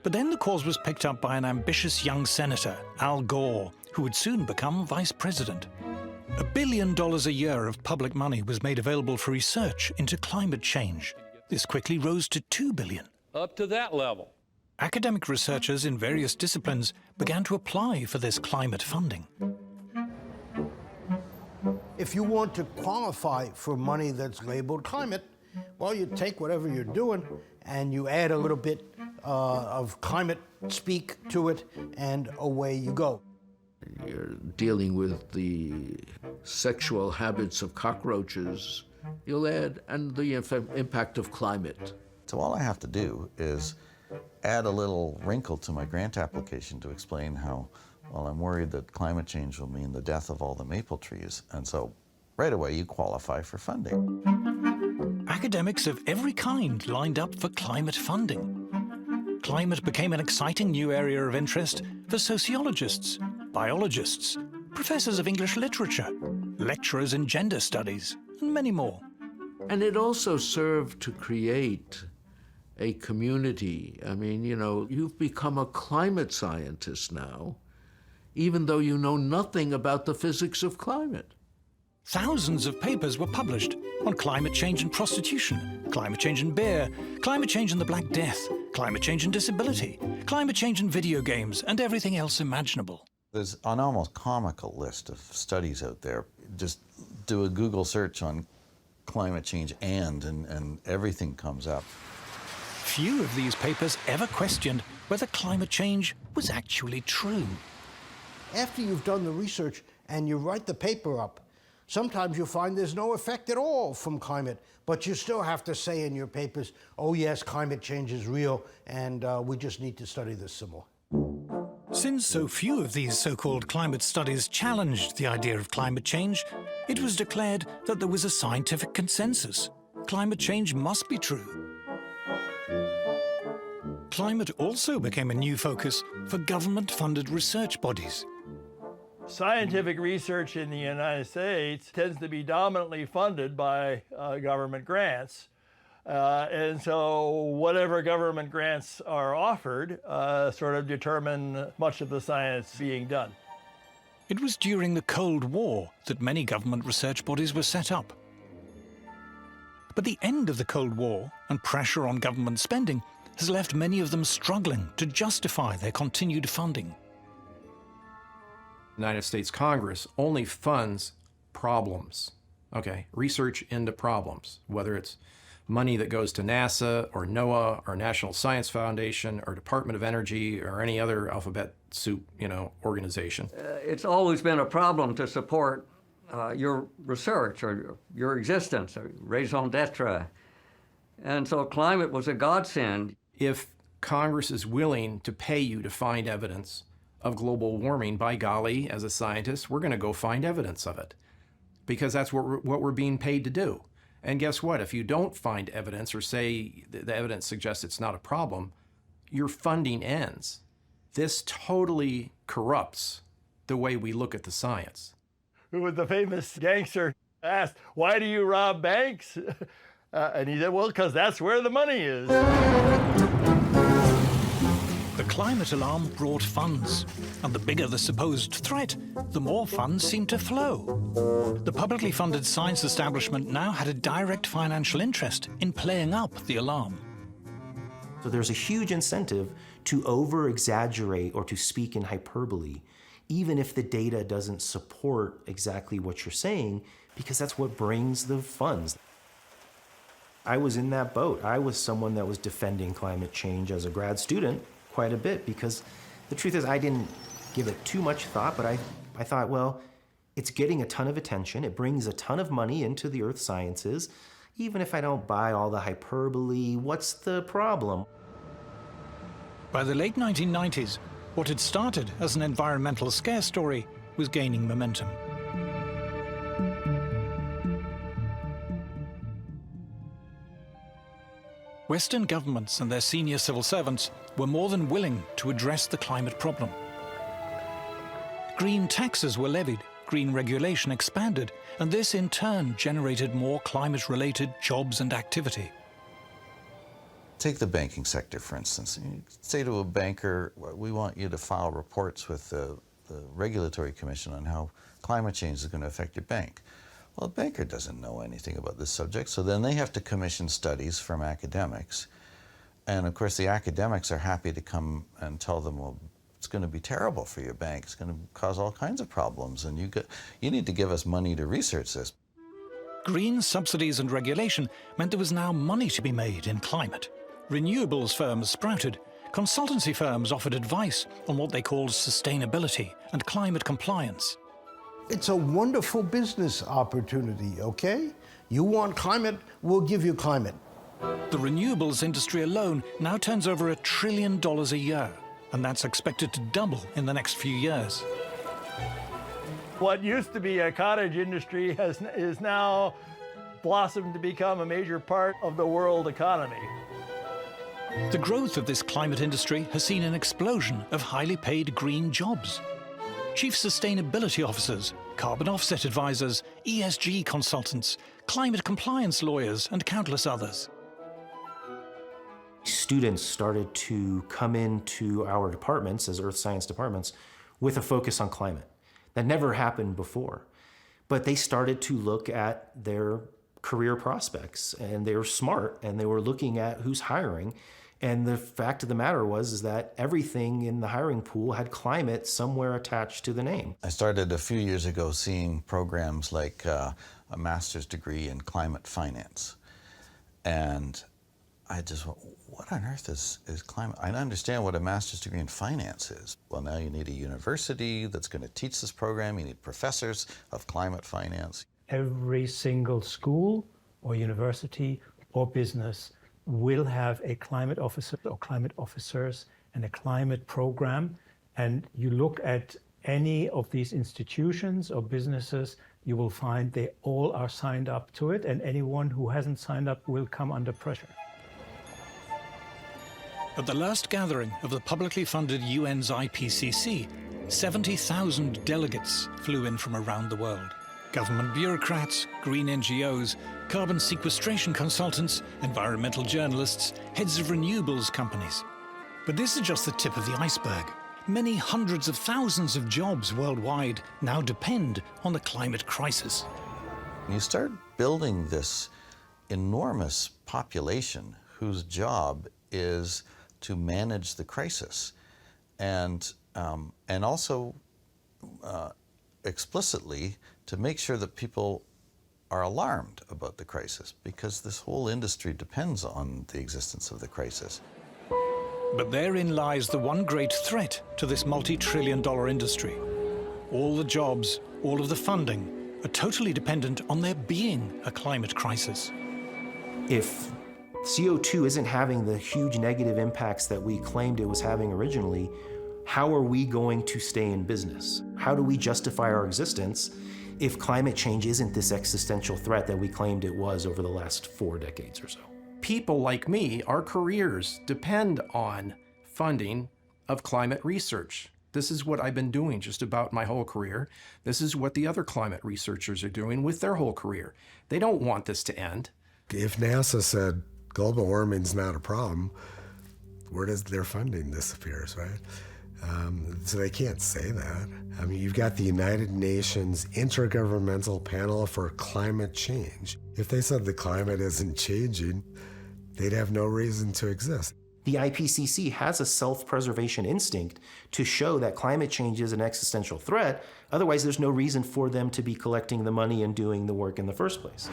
But then the cause was picked up by an ambitious young senator, Al Gore, who would soon become vice president. $1 billion a year of public money was made available for research into climate change. This quickly rose to $2 billion. Up to that level. Academic researchers in various disciplines began to apply for this climate funding. If you want to qualify for money that's labeled climate, well, you take whatever you're doing and you add a little bit of climate speak to it, and away you go. You're dealing with the sexual habits of cockroaches. You'll add, and the impact of climate. So all I have to do is add a little wrinkle to my grant application to explain how, well, I'm worried that climate change will mean the death of all the maple trees. And so right away you qualify for funding. Academics of every kind lined up for climate funding. Climate became an exciting new area of interest for sociologists, biologists, professors of English literature, lecturers in gender studies, and many more. And it also served to create a community. I mean, you know, you've become a climate scientist now, even though you know nothing about the physics of climate. Thousands of papers were published on climate change and prostitution, climate change and beer, climate change and the Black Death, climate change and disability, climate change and video games, and everything else imaginable. There's an almost comical list of studies out there. Just do a Google search on climate change and everything comes up. Few of these papers ever questioned whether climate change was actually true. After you've done the research and you write the paper up, sometimes you'll find there's no effect at all from climate, but you still have to say in your papers, oh yes, climate change is real, and we just need to study this some more. Since so few of these so-called climate studies challenged the idea of climate change, it was declared that there was a scientific consensus. Climate change must be true. Climate also became a new focus for government-funded research bodies. Scientific research in the United States tends to be dominantly funded by government grants. And so whatever government grants are offered sort of determine much of the science being done. It was during the Cold War that many government research bodies were set up. But the end of the Cold War and pressure on government spending has left many of them struggling to justify their continued funding. The United States Congress only funds problems, okay? Research into problems, whether it's money that goes to NASA or NOAA or National Science Foundation or Department of Energy or any other alphabet soup, organization. It's always been a problem to support your research or your existence, or raison d'etre. And so climate was a godsend. If Congress is willing to pay you to find evidence of global warming, by golly, as a scientist, we're going to go find evidence of it, because that's what we're being paid to do. And guess what? If you don't find evidence or say the evidence suggests it's not a problem, your funding ends. This totally corrupts the way we look at the science. Who was the famous gangster asked, "Why do you rob banks?" And he said, "Well, because that's where the money is." The climate alarm brought funds, and the bigger the supposed threat, the more funds seemed to flow. The publicly funded science establishment now had a direct financial interest in playing up the alarm. So there's a huge incentive to over-exaggerate or to speak in hyperbole, even if the data doesn't support exactly what you're saying, because that's what brings the funds. I was in that boat. I was someone that was defending climate change as a grad student quite a bit, because the truth is I didn't give it too much thought, but I thought, well, it's getting a ton of attention. It brings a ton of money into the earth sciences. Even if I don't buy all the hyperbole, what's the problem? By the late 1990s, what had started as an environmental scare story was gaining momentum. Western governments and their senior civil servants were more than willing to address the climate problem. Green taxes were levied, green regulation expanded, and this in turn generated more climate-related jobs and activity. Take the banking sector, for instance. You say to a banker, we want you to file reports with the Regulatory Commission on how climate change is going to affect your bank. Well, a banker doesn't know anything about this subject, so then they have to commission studies from academics. And of course, the academics are happy to come and tell them, well, it's going to be terrible for your bank. It's going to cause all kinds of problems, and you need to give us money to research this. Green subsidies and regulation meant there was now money to be made in climate. Renewables firms sprouted. Consultancy firms offered advice on what they called sustainability and climate compliance. It's a wonderful business opportunity, okay? You want climate, we'll give you climate. The renewables industry alone now turns over $1 trillion a year, and that's expected to double in the next few years. What used to be a cottage industry is now blossomed to become a major part of the world economy. The growth of this climate industry has seen an explosion of highly paid green jobs. Chief sustainability officers, carbon offset advisors, ESG consultants, climate compliance lawyers, and countless others. Students started to come into our departments as earth science departments with a focus on climate. That never happened before. But they started to look at their career prospects, and they were smart, and they were looking at who's hiring. And the fact of the matter is that everything in the hiring pool had climate somewhere attached to the name. I started a few years ago seeing programs like a master's degree in climate finance. And I just went, what on earth is climate? I understand what a master's degree in finance is. Well, now you need a university that's going to teach this program. You need professors of climate finance. Every single school or university or business will have a climate officer or climate officers and a climate program. And you look at any of these institutions or businesses, you will find they all are signed up to it, and anyone who hasn't signed up will come under pressure. At the last gathering of the publicly funded UN's IPCC, 70,000 delegates flew in from around the world. Government bureaucrats, green NGOs, carbon sequestration consultants, environmental journalists, heads of renewables companies. But this is just the tip of the iceberg. Many hundreds of thousands of jobs worldwide now depend on the climate crisis. You start building this enormous population whose job is to manage the crisis, and also explicitly to make sure that people are alarmed about the crisis, because this whole industry depends on the existence of the crisis. But therein lies the one great threat to this multi-trillion-dollar industry. All the jobs, all of the funding, are totally dependent on there being a climate crisis. If CO2 isn't having the huge negative impacts that we claimed it was having originally, how are we going to stay in business? How do we justify our existence if climate change isn't this existential threat that we claimed it was over the last 4 decades or so? People like me, our careers depend on funding of climate research. This is what I've been doing just about my whole career. This is what the other climate researchers are doing with their whole career. They don't want this to end. If NASA said global warming's not a problem, where does their funding disappears, right? So they can't say that. I mean, you've got the United Nations Intergovernmental Panel for Climate Change. If they said the climate isn't changing, they'd have no reason to exist. The IPCC has a self-preservation instinct to show that climate change is an existential threat. Otherwise, there's no reason for them to be collecting the money and doing the work in the first place.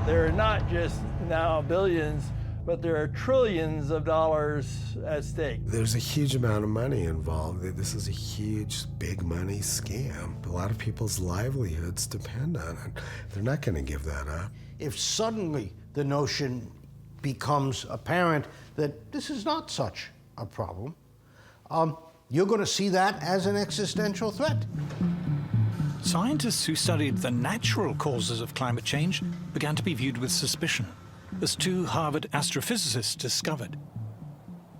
There are not just now billions, but there are trillions of dollars at stake. There's a huge amount of money involved. This is a huge, big money scam. A lot of people's livelihoods depend on it. They're not going to give that up. If suddenly the notion becomes apparent that this is not such a problem, you're going to see that as an existential threat. Scientists who studied the natural causes of climate change began to be viewed with suspicion, as 2 Harvard astrophysicists discovered.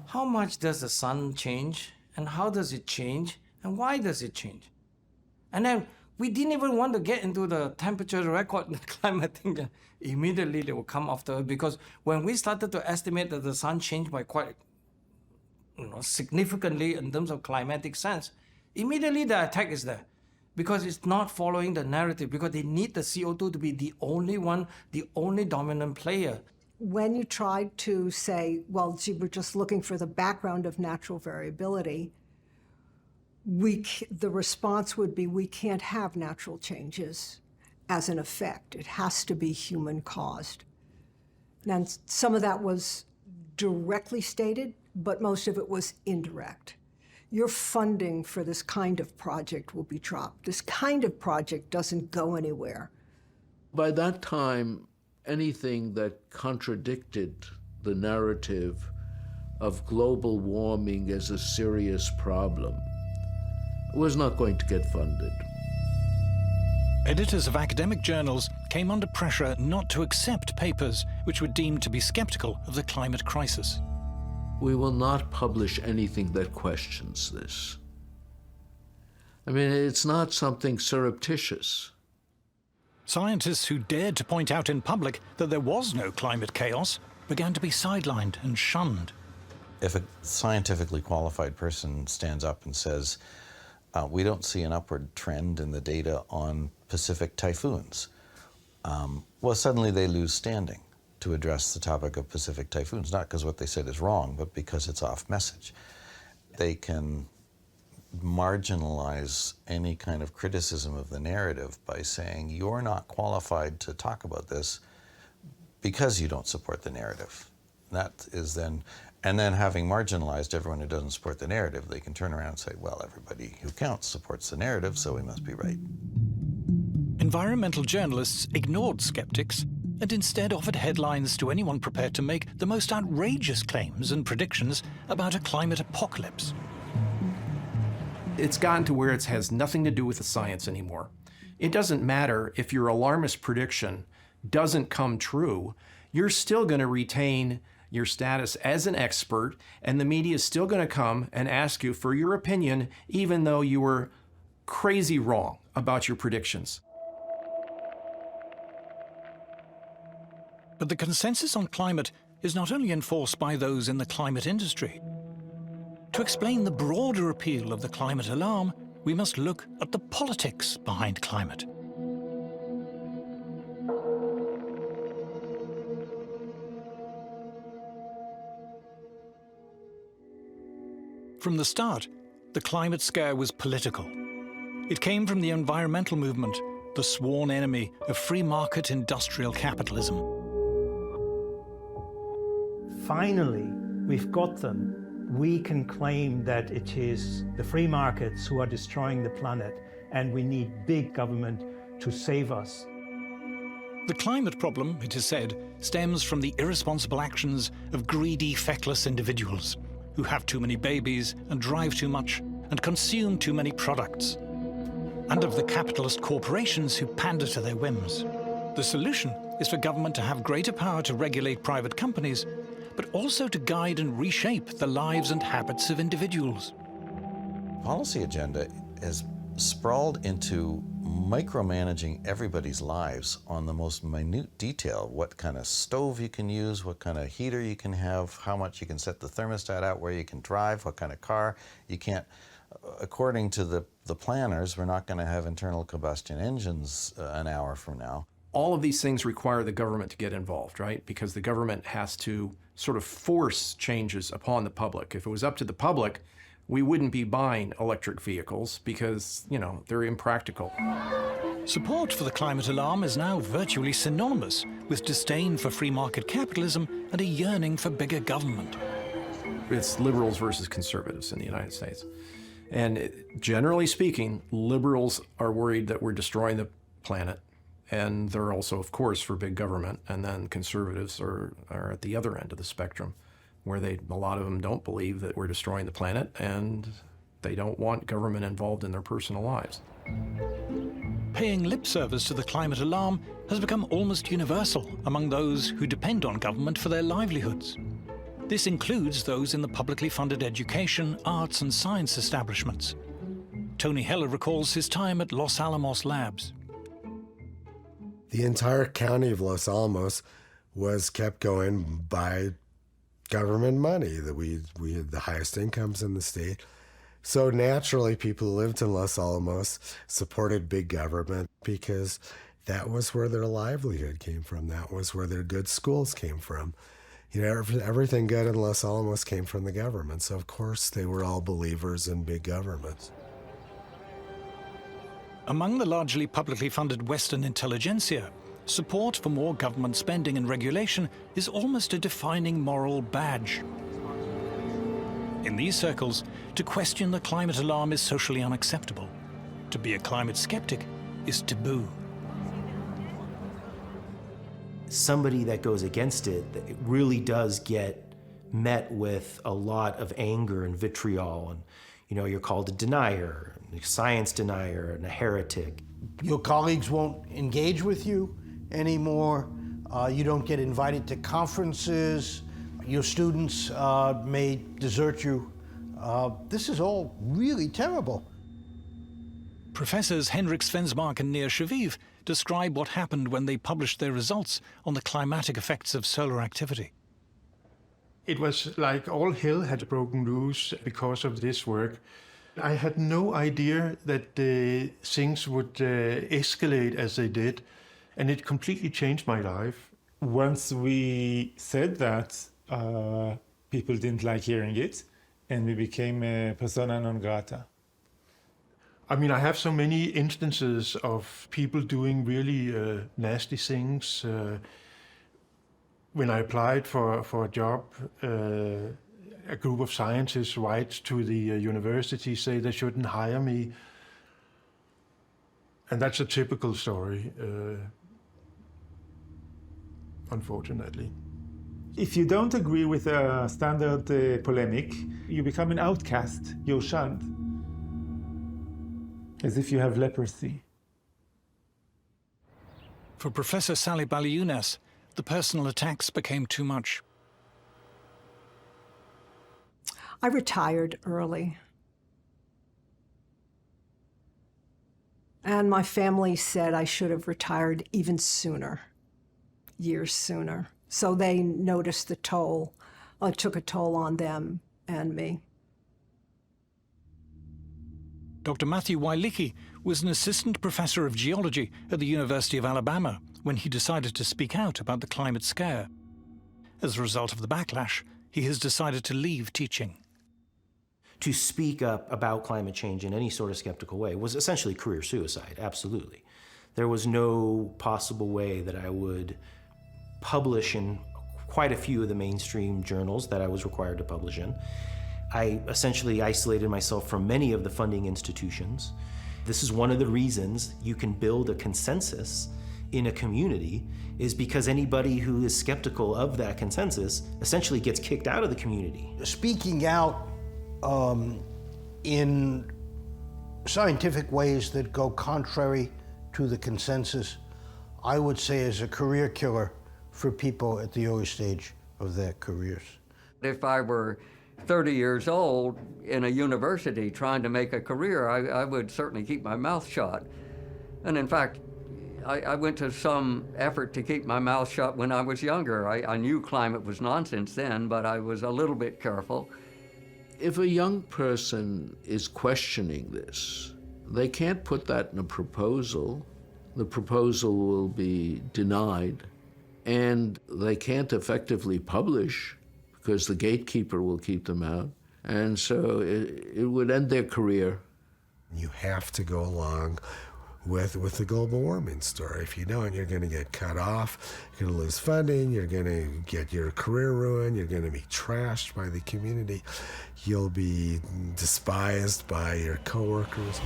How much does the sun change, and how does it change, and why does it change? And then we didn't even want to get into the temperature record and the climate thing. Immediately they will come after, because when we started to estimate that the sun changed by quite significantly in terms of climatic sense, immediately the attack is there. Because it's not following the narrative, because they need the CO2 to be the only one, the only dominant player. When you try to say, well, gee, we're just looking for the background of natural variability, the response would be, we can't have natural changes as an effect. It has to be human caused. And some of that was directly stated, but most of it was indirect. Your funding for this kind of project will be dropped. This kind of project doesn't go anywhere. By that time, anything that contradicted the narrative of global warming as a serious problem was not going to get funded. Editors of academic journals came under pressure not to accept papers which were deemed to be skeptical of the climate crisis. We will not publish anything that questions this. I mean, it's not something surreptitious. Scientists who dared to point out in public that there was no climate chaos began to be sidelined and shunned. If a scientifically qualified person stands up and says, we don't see an upward trend in the data on Pacific typhoons, well, suddenly they lose standing to address the topic of Pacific typhoons, not because what they said is wrong, but because it's off message. They can marginalize any kind of criticism of the narrative by saying, you're not qualified to talk about this because you don't support the narrative. That is then, and then having marginalized everyone who doesn't support the narrative, they can turn around and say, well, everybody who counts supports the narrative, so we must be right. Environmental journalists ignored skeptics and instead offered headlines to anyone prepared to make the most outrageous claims and predictions about a climate apocalypse. It's gotten to where it has nothing to do with the science anymore. It doesn't matter if your alarmist prediction doesn't come true, you're still going to retain your status as an expert, and the media is still going to come and ask you for your opinion, even though you were crazy wrong about your predictions. But the consensus on climate is not only enforced by those in the climate industry. To explain the broader appeal of the climate alarm, we must look at the politics behind climate. From the start, the climate scare was political. It came from the environmental movement, the sworn enemy of free market industrial capitalism. Finally, we've got them. We can claim that it is the free markets who are destroying the planet, and we need big government to save us. The climate problem, it is said, stems from the irresponsible actions of greedy, feckless individuals who have too many babies and drive too much and consume too many products, and of the capitalist corporations who pander to their whims. The solution is for government to have greater power to regulate private companies, but also to guide and reshape the lives and habits of individuals. Policy agenda has sprawled into micromanaging everybody's lives on the most minute detail. What kind of stove you can use, what kind of heater you can have, how much you can set the thermostat out, where you can drive, what kind of car. You can't, according to the planners, we're not going to have internal combustion engines an hour from now. All of these things require the government to get involved, right? Because the government has to sort of force changes upon the public. If it was up to the public, we wouldn't be buying electric vehicles because, you know, they're impractical. Support for the climate alarm is now virtually synonymous with disdain for free market capitalism and a yearning for bigger government. It's liberals versus conservatives in the United States. And generally speaking, liberals are worried that we're destroying the planet. And they're also, of course, for big government. And then conservatives are at the other end of the spectrum, where a lot of them don't believe that we're destroying the planet, and they don't want government involved in their personal lives. Paying lip service to the climate alarm has become almost universal among those who depend on government for their livelihoods. This includes those in the publicly funded education, arts and science establishments. Tony Heller recalls his time at Los Alamos Labs. The entire county of Los Alamos was kept going by government money. That we had the highest incomes in the state. So naturally, people who lived in Los Alamos supported big government because that was where their livelihood came from. That was where their good schools came from. You know, everything good in Los Alamos came from the government. So of course, they were all believers in big government. Among the largely publicly funded Western intelligentsia, support for more government spending and regulation is almost a defining moral badge. In these circles, to question the climate alarm is socially unacceptable. To be a climate skeptic is taboo. Somebody that goes against it really does get met with a lot of anger and vitriol, and you know, you're called a denier, a science denier, and a heretic. Your colleagues won't engage with you anymore. You don't get invited to conferences. Your students may desert you. This is all really terrible. Professors Henrik Svensmark and Nir Shaviv describe what happened when they published their results on the climatic effects of solar activity. It was like all hell had broken loose because of this work. I had no idea that things would escalate as they did, and it completely changed my life. Once we said that, people didn't like hearing it, and we became a persona non grata. I mean, I have so many instances of people doing really nasty things. When I applied for a job, a group of scientists write to the university, say they shouldn't hire me. And that's a typical story, unfortunately. If you don't agree with a standard polemic, you become an outcast. You're shunned, as if you have leprosy. For Professor Sally Baliunas, the personal attacks became too much. I retired early. And my family said I should have retired even sooner, years sooner. So they noticed the toll. It took a toll on them and me. Dr. Matthew Wailicki was an assistant professor of geology at the University of Alabama when he decided to speak out about the climate scare. As a result of the backlash, he has decided to leave teaching. To speak up about climate change in any sort of skeptical way was essentially career suicide, absolutely. There was no possible way that I would publish in quite a few of the mainstream journals that I was required to publish in. I essentially isolated myself from many of the funding institutions. This is one of the reasons you can build a consensus in a community, is because anybody who is skeptical of that consensus essentially gets kicked out of the community. Speaking out in scientific ways that go contrary to the consensus, I would say is a career killer for people at the early stage of their careers. If I were 30 years old in a university trying to make a career, I would certainly keep my mouth shut. And in fact, I went to some effort to keep my mouth shut when I was younger. I knew climate was nonsense then, but I was a little bit careful. If a young person is questioning this, they can't put that in a proposal. The proposal will be denied, and they can't effectively publish because the gatekeeper will keep them out. And so it would end their career. You have to go along with the global warming story. If you don't, you're going to get cut off, you're going to lose funding, you're going to get your career ruined, you're going to be trashed by the community, you'll be despised by your coworkers.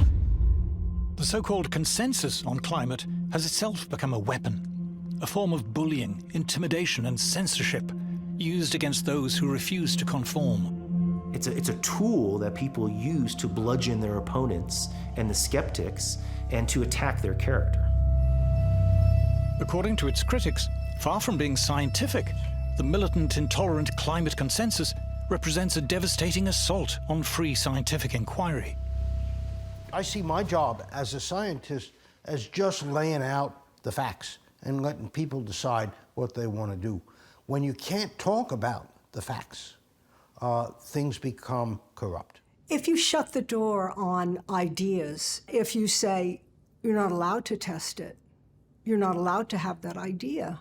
The so-called consensus on climate has itself become a weapon, a form of bullying, intimidation, and censorship used against those who refuse to conform. It's a tool that people use to bludgeon their opponents and the skeptics and to attack their character. According to its critics, far from being scientific, the militant, intolerant climate consensus represents a devastating assault on free scientific inquiry. I see my job as a scientist as just laying out the facts and letting people decide what they want to do. When you can't talk about the facts, things become corrupt. If you shut the door on ideas, if you say you're not allowed to test it, you're not allowed to have that idea,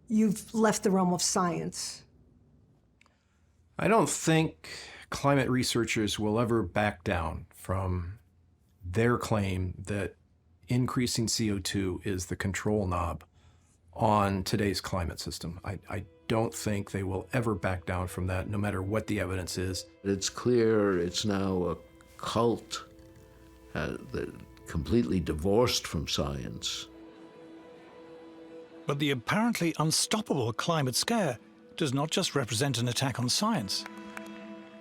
you've left the realm of science. I don't think climate researchers will ever back down from their claim that increasing CO2 is the control knob on today's climate system. I don't think they will ever back down from that, no matter what the evidence is. It's clear it's now a cult completely divorced from science. But the apparently unstoppable climate scare does not just represent an attack on science.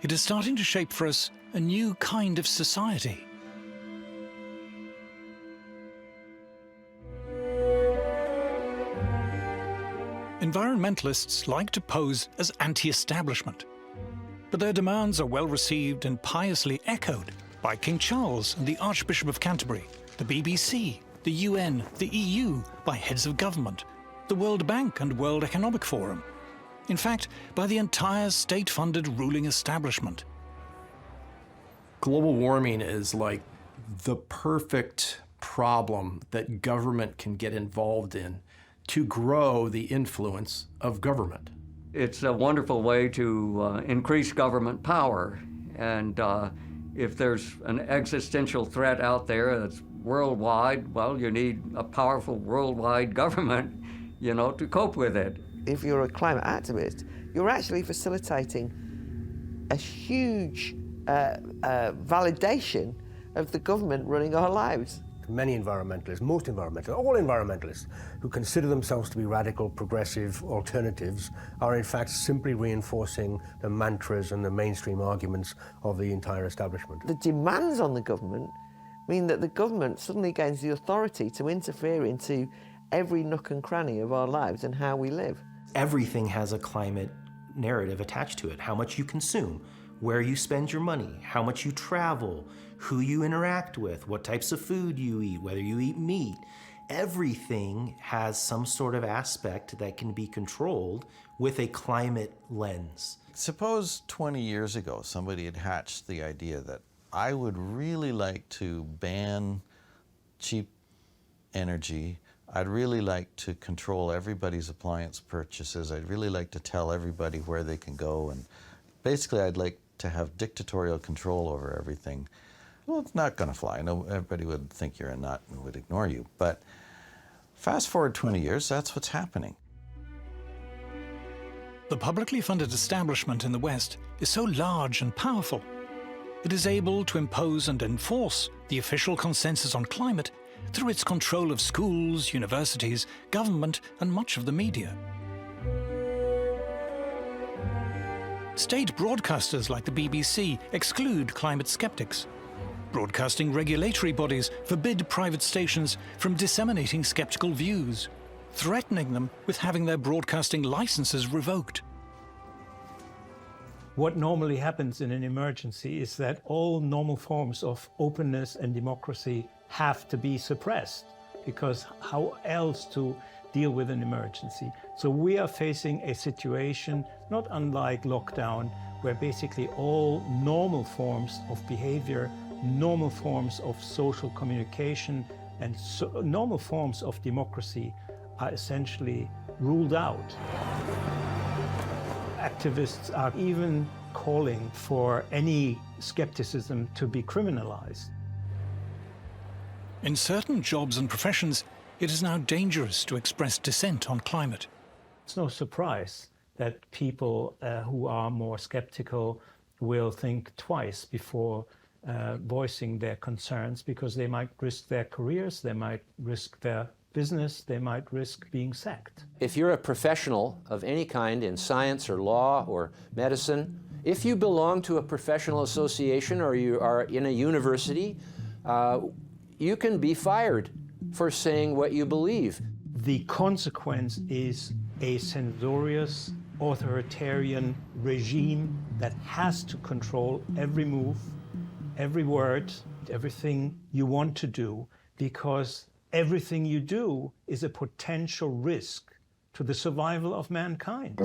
It is starting to shape for us a new kind of society. Environmentalists like to pose as anti-establishment, but their demands are well received and piously echoed by King Charles and the Archbishop of Canterbury, the BBC, the UN, the EU, by heads of government, the World Bank and World Economic Forum. In fact, by the entire state-funded ruling establishment. Global warming is like the perfect problem that government can get involved in to grow the influence of government. It's a wonderful way to increase government power. And if there's an existential threat out there that's worldwide, well, you need a powerful worldwide government, to cope with it. If you're a climate activist, you're actually facilitating a huge validation of the government running our lives. Many environmentalists, most environmentalists, all environmentalists who consider themselves to be radical, progressive alternatives are in fact simply reinforcing the mantras and the mainstream arguments of the entire establishment. The demands on the government mean that the government suddenly gains the authority to interfere into every nook and cranny of our lives and how we live. Everything has a climate narrative attached to it. How much you consume, where you spend your money, how much you travel, who you interact with, what types of food you eat, whether you eat meat. Everything has some sort of aspect that can be controlled with a climate lens. Suppose 20 years ago somebody had hatched the idea that I would really like to ban cheap energy. I'd really like to control everybody's appliance purchases. I'd really like to tell everybody where they can go. And basically, I'd like to have dictatorial control over everything. Well, it's not going to fly. No, everybody would think you're a nut and would ignore you. But fast forward 20 years, that's what's happening. The publicly funded establishment in the West is so large and powerful. It is able to impose and enforce the official consensus on climate through its control of schools, universities, government, and much of the media. State broadcasters like the BBC exclude climate skeptics. Broadcasting regulatory bodies forbid private stations from disseminating skeptical views, threatening them with having their broadcasting licenses revoked. What normally happens in an emergency is that all normal forms of openness and democracy have to be suppressed, because how else to deal with an emergency? So we are facing a situation not unlike lockdown, where basically all normal forms of behavior, normal forms of social communication, and normal forms of democracy are essentially ruled out. Activists are even calling for any skepticism to be criminalized. In certain jobs and professions, it is now dangerous to express dissent on climate. It's no surprise that people who are more skeptical will think twice before voicing their concerns, because they might risk their careers, they might risk their business, they might risk being sacked. If you're a professional of any kind in science or law or medicine, if you belong to a professional association or you are in a university, you can be fired for saying what you believe. The consequence is a censorious, authoritarian regime that has to control every move, every word, everything you want to do, because everything you do is a potential risk to the survival of mankind.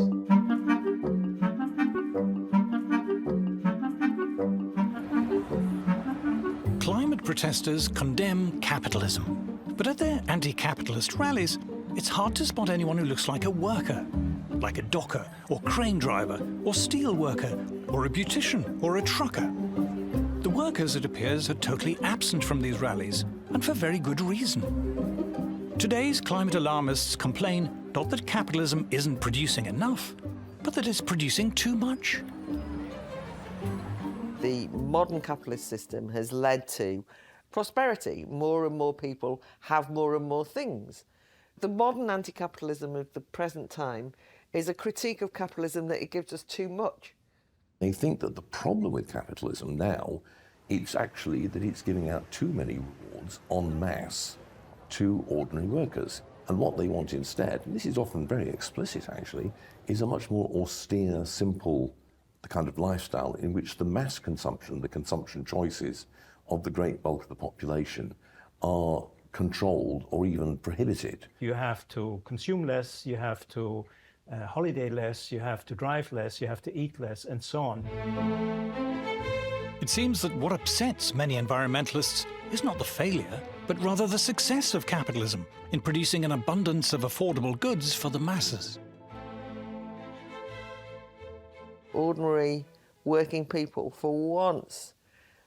Climate protesters condemn capitalism. But at their anti-capitalist rallies, it's hard to spot anyone who looks like a worker, like a docker, or crane driver, or steel worker, or a beautician, or a trucker. The workers, it appears, are totally absent from these rallies, and for very good reason. Today's climate alarmists complain not that capitalism isn't producing enough, but that it's producing too much. The modern capitalist system has led to prosperity. More and more people have more and more things. The modern anti-capitalism of the present time is a critique of capitalism that it gives us too much. They think that the problem with capitalism now is actually that it's giving out too many rewards en masse to ordinary workers. And what they want instead, and this is often very explicit actually, is a much more austere, simple kind of lifestyle in which the mass consumption, the consumption choices of the great bulk of the population are controlled or even prohibited. You have to consume less, you have to holiday less, you have to drive less, you have to eat less, and so on. It seems that what upsets many environmentalists is not the failure, but rather the success of capitalism in producing an abundance of affordable goods for the masses. Ordinary working people, for once,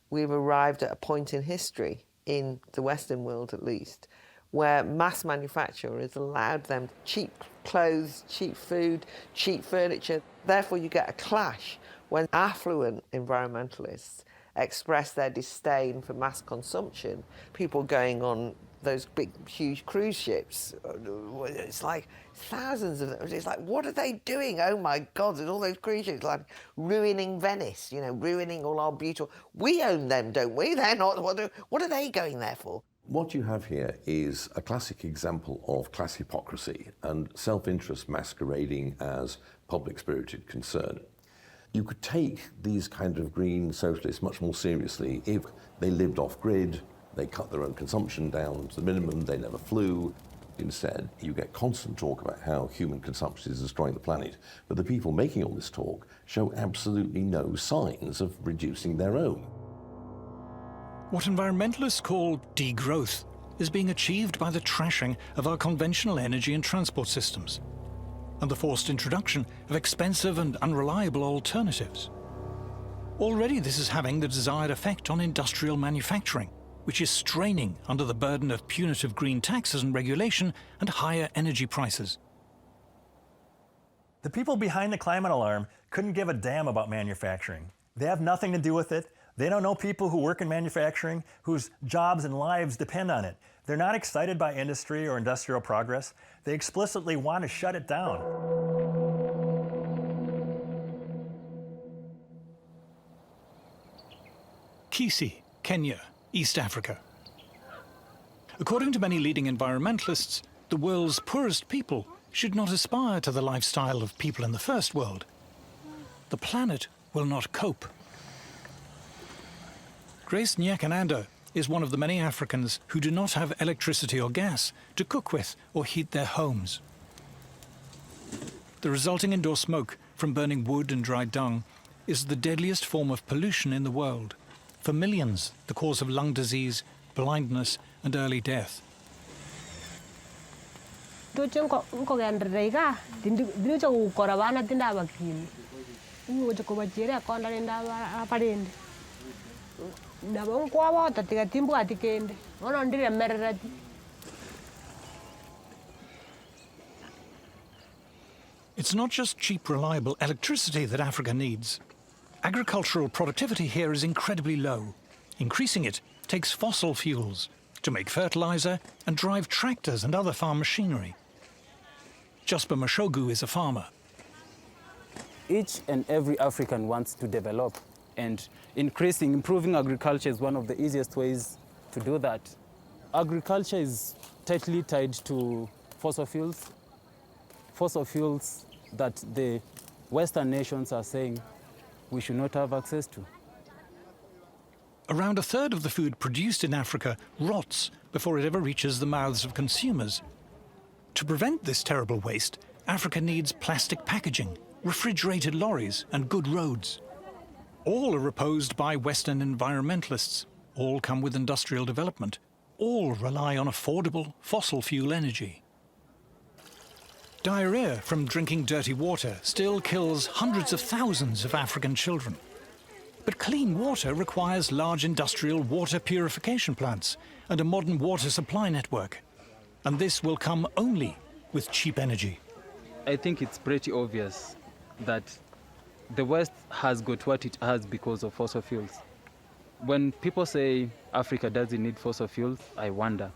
we've arrived at a point in history, in the Western world at least, where mass manufacture has allowed them cheap clothes, cheap food, cheap furniture. Therefore, you get a clash when affluent environmentalists express their disdain for mass consumption. People going on those big, huge cruise ships, it's like thousands of them. It's like, what are they doing? Oh my God, there's all those cruise ships, like ruining Venice, you know, ruining all our beautiful... We own them, don't we? They're not... What are they going there for? What you have here is a classic example of class hypocrisy and self-interest masquerading as public-spirited concern. You could take these kind of green socialists much more seriously if they lived off-grid, they cut their own consumption down to the minimum, they never flew. Instead, you get constant talk about how human consumption is destroying the planet, but the people making all this talk show absolutely no signs of reducing their own. What environmentalists call degrowth is being achieved by the trashing of our conventional energy and transport systems, and the forced introduction of expensive and unreliable alternatives. Already this is having the desired effect on industrial manufacturing, which is straining under the burden of punitive green taxes and regulation and higher energy prices. The people behind the climate alarm couldn't give a damn about manufacturing. They have nothing to do with it. They don't know people who work in manufacturing whose jobs and lives depend on it. They're not excited by industry or industrial progress. They explicitly want to shut it down. Kisii, Kenya, East Africa. According to many leading environmentalists, the world's poorest people should not aspire to the lifestyle of people in the first world. The planet will not cope. Grace Nyakananda is one of the many Africans who do not have electricity or gas to cook with or heat their homes. The resulting indoor smoke from burning wood and dry dung is the deadliest form of pollution in the world. For millions, the cause of lung disease, blindness, and early death. It's not just cheap, reliable electricity that Africa needs. Agricultural productivity here is incredibly low. Increasing it takes fossil fuels to make fertilizer and drive tractors and other farm machinery. Jasper Mashogu is a farmer. Each and every African wants to develop, and improving agriculture is one of the easiest ways to do that. Agriculture is tightly tied to fossil fuels that the Western nations are saying we should not have access to. Around a third of the food produced in Africa rots before it ever reaches the mouths of consumers. To prevent this terrible waste, Africa needs plastic packaging, refrigerated lorries, and good roads. All are opposed by Western environmentalists. All come with industrial development. All rely on affordable fossil fuel energy. Diarrhea from drinking dirty water still kills hundreds of thousands of African children. But clean water requires large industrial water purification plants and a modern water supply network. And this will come only with cheap energy. I think it's pretty obvious that the West has got what it has because of fossil fuels. When people say Africa doesn't need fossil fuels, I wonder.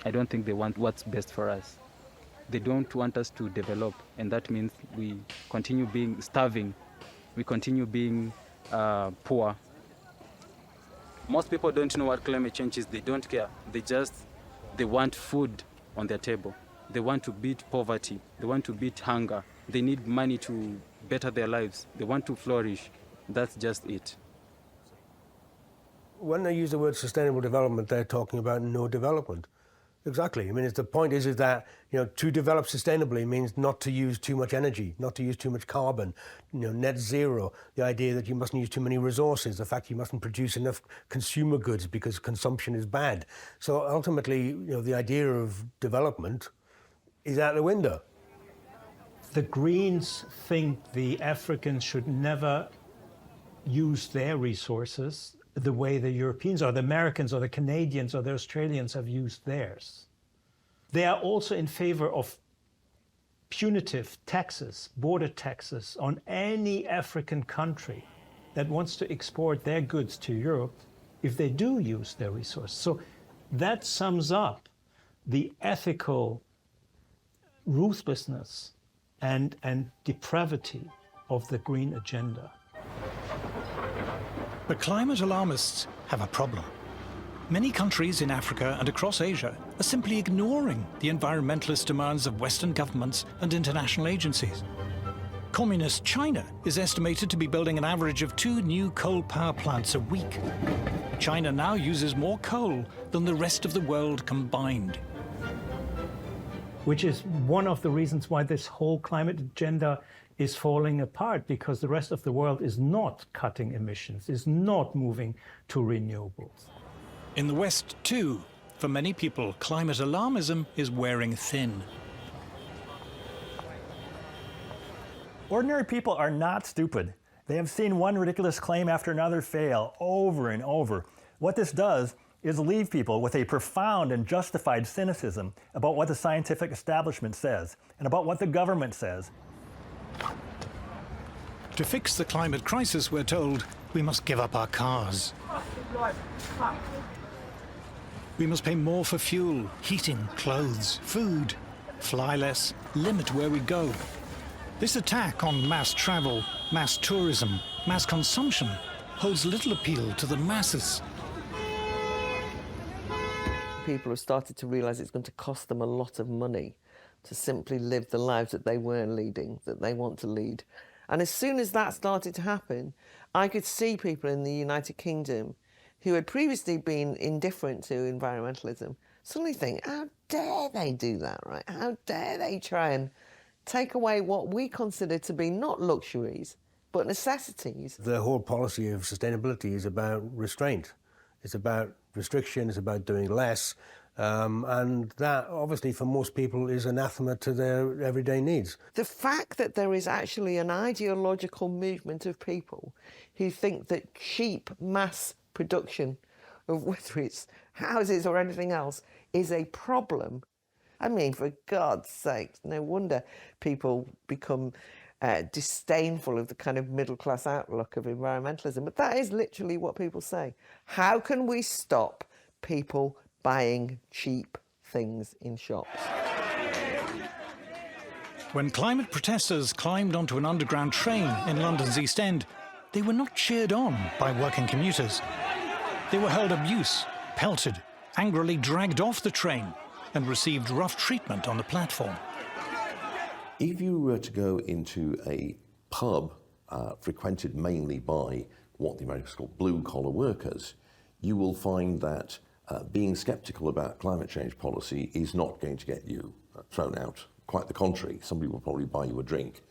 I don't think they want what's best for us. They don't want us to develop, and that means we continue being starving. We continue being poor. Most people don't know what climate change is. They don't care. They want food on their table. They want to beat poverty. They want to beat hunger. They need money to better their lives. They want to flourish. That's just it. When they use the word sustainable development, they're talking about no development. Exactly. I mean, the point is that to develop sustainably means not to use too much energy, not to use too much carbon. Net zero. The idea that you mustn't use too many resources. The fact you mustn't produce enough consumer goods because consumption is bad. So ultimately, the idea of development is out the window. The Greens think the Africans should never use their resources the way the Europeans or the Americans or the Canadians or the Australians have used theirs. They are also in favor of punitive taxes, border taxes on any African country that wants to export their goods to Europe if they do use their resources. So that sums up the ethical ruthlessness and depravity of the green agenda. But climate alarmists have a problem. Many countries in Africa and across Asia are simply ignoring the environmentalist demands of Western governments and international agencies. Communist China is estimated to be building an average of 2 new coal power plants a week. China now uses more coal than the rest of the world combined. Which is one of the reasons why this whole climate agenda is falling apart, because the rest of the world is not cutting emissions, is not moving to renewables. In the West, too, for many people, climate alarmism is wearing thin. Ordinary people are not stupid. They have seen one ridiculous claim after another fail over and over. What this does is leave people with a profound and justified cynicism about what the scientific establishment says and about what the government says. To fix the climate crisis, we're told, we must give up our cars. We must pay more for fuel, heating, clothes, food, fly less, limit where we go. This attack on mass travel, mass tourism, mass consumption holds little appeal to the masses. People have started to realise it's going to cost them a lot of money to simply live the lives that they weren't leading, that they want to lead. And as soon as that started to happen, I could see people in the United Kingdom who had previously been indifferent to environmentalism suddenly think, how dare they do that, right? How dare they try and take away what we consider to be not luxuries, but necessities. The whole policy of sustainability is about restraint. It's about restriction, it's about doing less, and that obviously for most people is anathema to their everyday needs. The fact that there is actually an ideological movement of people who think that cheap mass production of whether it's houses or anything else is a problem. I mean, for God's sake, no wonder people become disdainful of the kind of middle-class outlook of environmentalism. But that is literally what people say. How can we stop people buying cheap things in shops? When climate protesters climbed onto an underground train in London's East End, they were not cheered on by working commuters. They were held abuse, pelted, angrily dragged off the train, and received rough treatment on the platform. If you were to go into a pub frequented mainly by what the Americans call blue-collar workers, you will find that being sceptical about climate change policy is not going to get you thrown out. Quite the contrary, somebody will probably buy you a drink.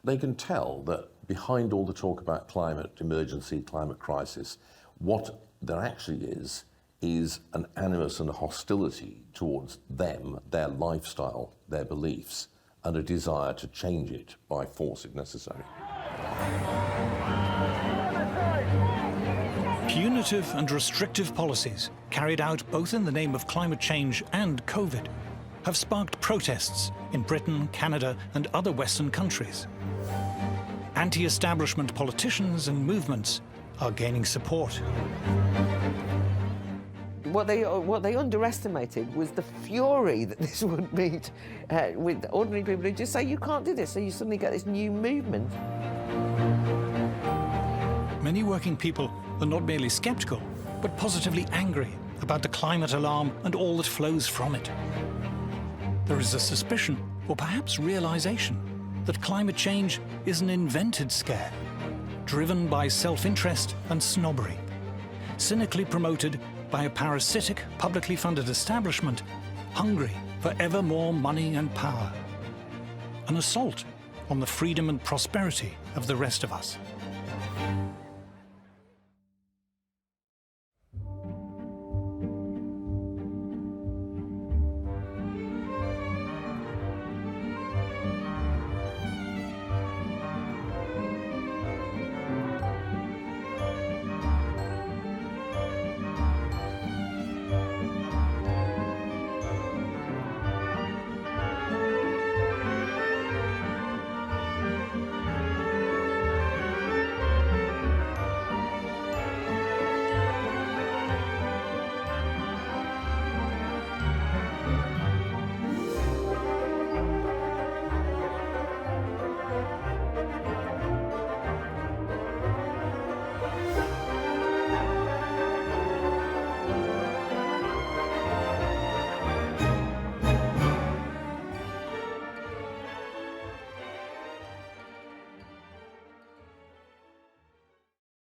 They can tell that behind all the talk about climate emergency, climate crisis, what there actually is an animus and a hostility towards them, their lifestyle, their beliefs, and a desire to change it by force if necessary. Punitive and restrictive policies, carried out both in the name of climate change and COVID, have sparked protests in Britain, Canada, and other Western countries. Anti-establishment politicians and movements are gaining support. What they underestimated was the fury that this would meet with ordinary people who just say, you can't do this, so you suddenly get this new movement. Many working people are not merely sceptical, but positively angry about the climate alarm and all that flows from it. There is a suspicion, or perhaps realization, that climate change is an invented scare, driven by self-interest and snobbery, cynically promoted by a parasitic, publicly funded establishment hungry for ever more money and power. An assault on the freedom and prosperity of the rest of us.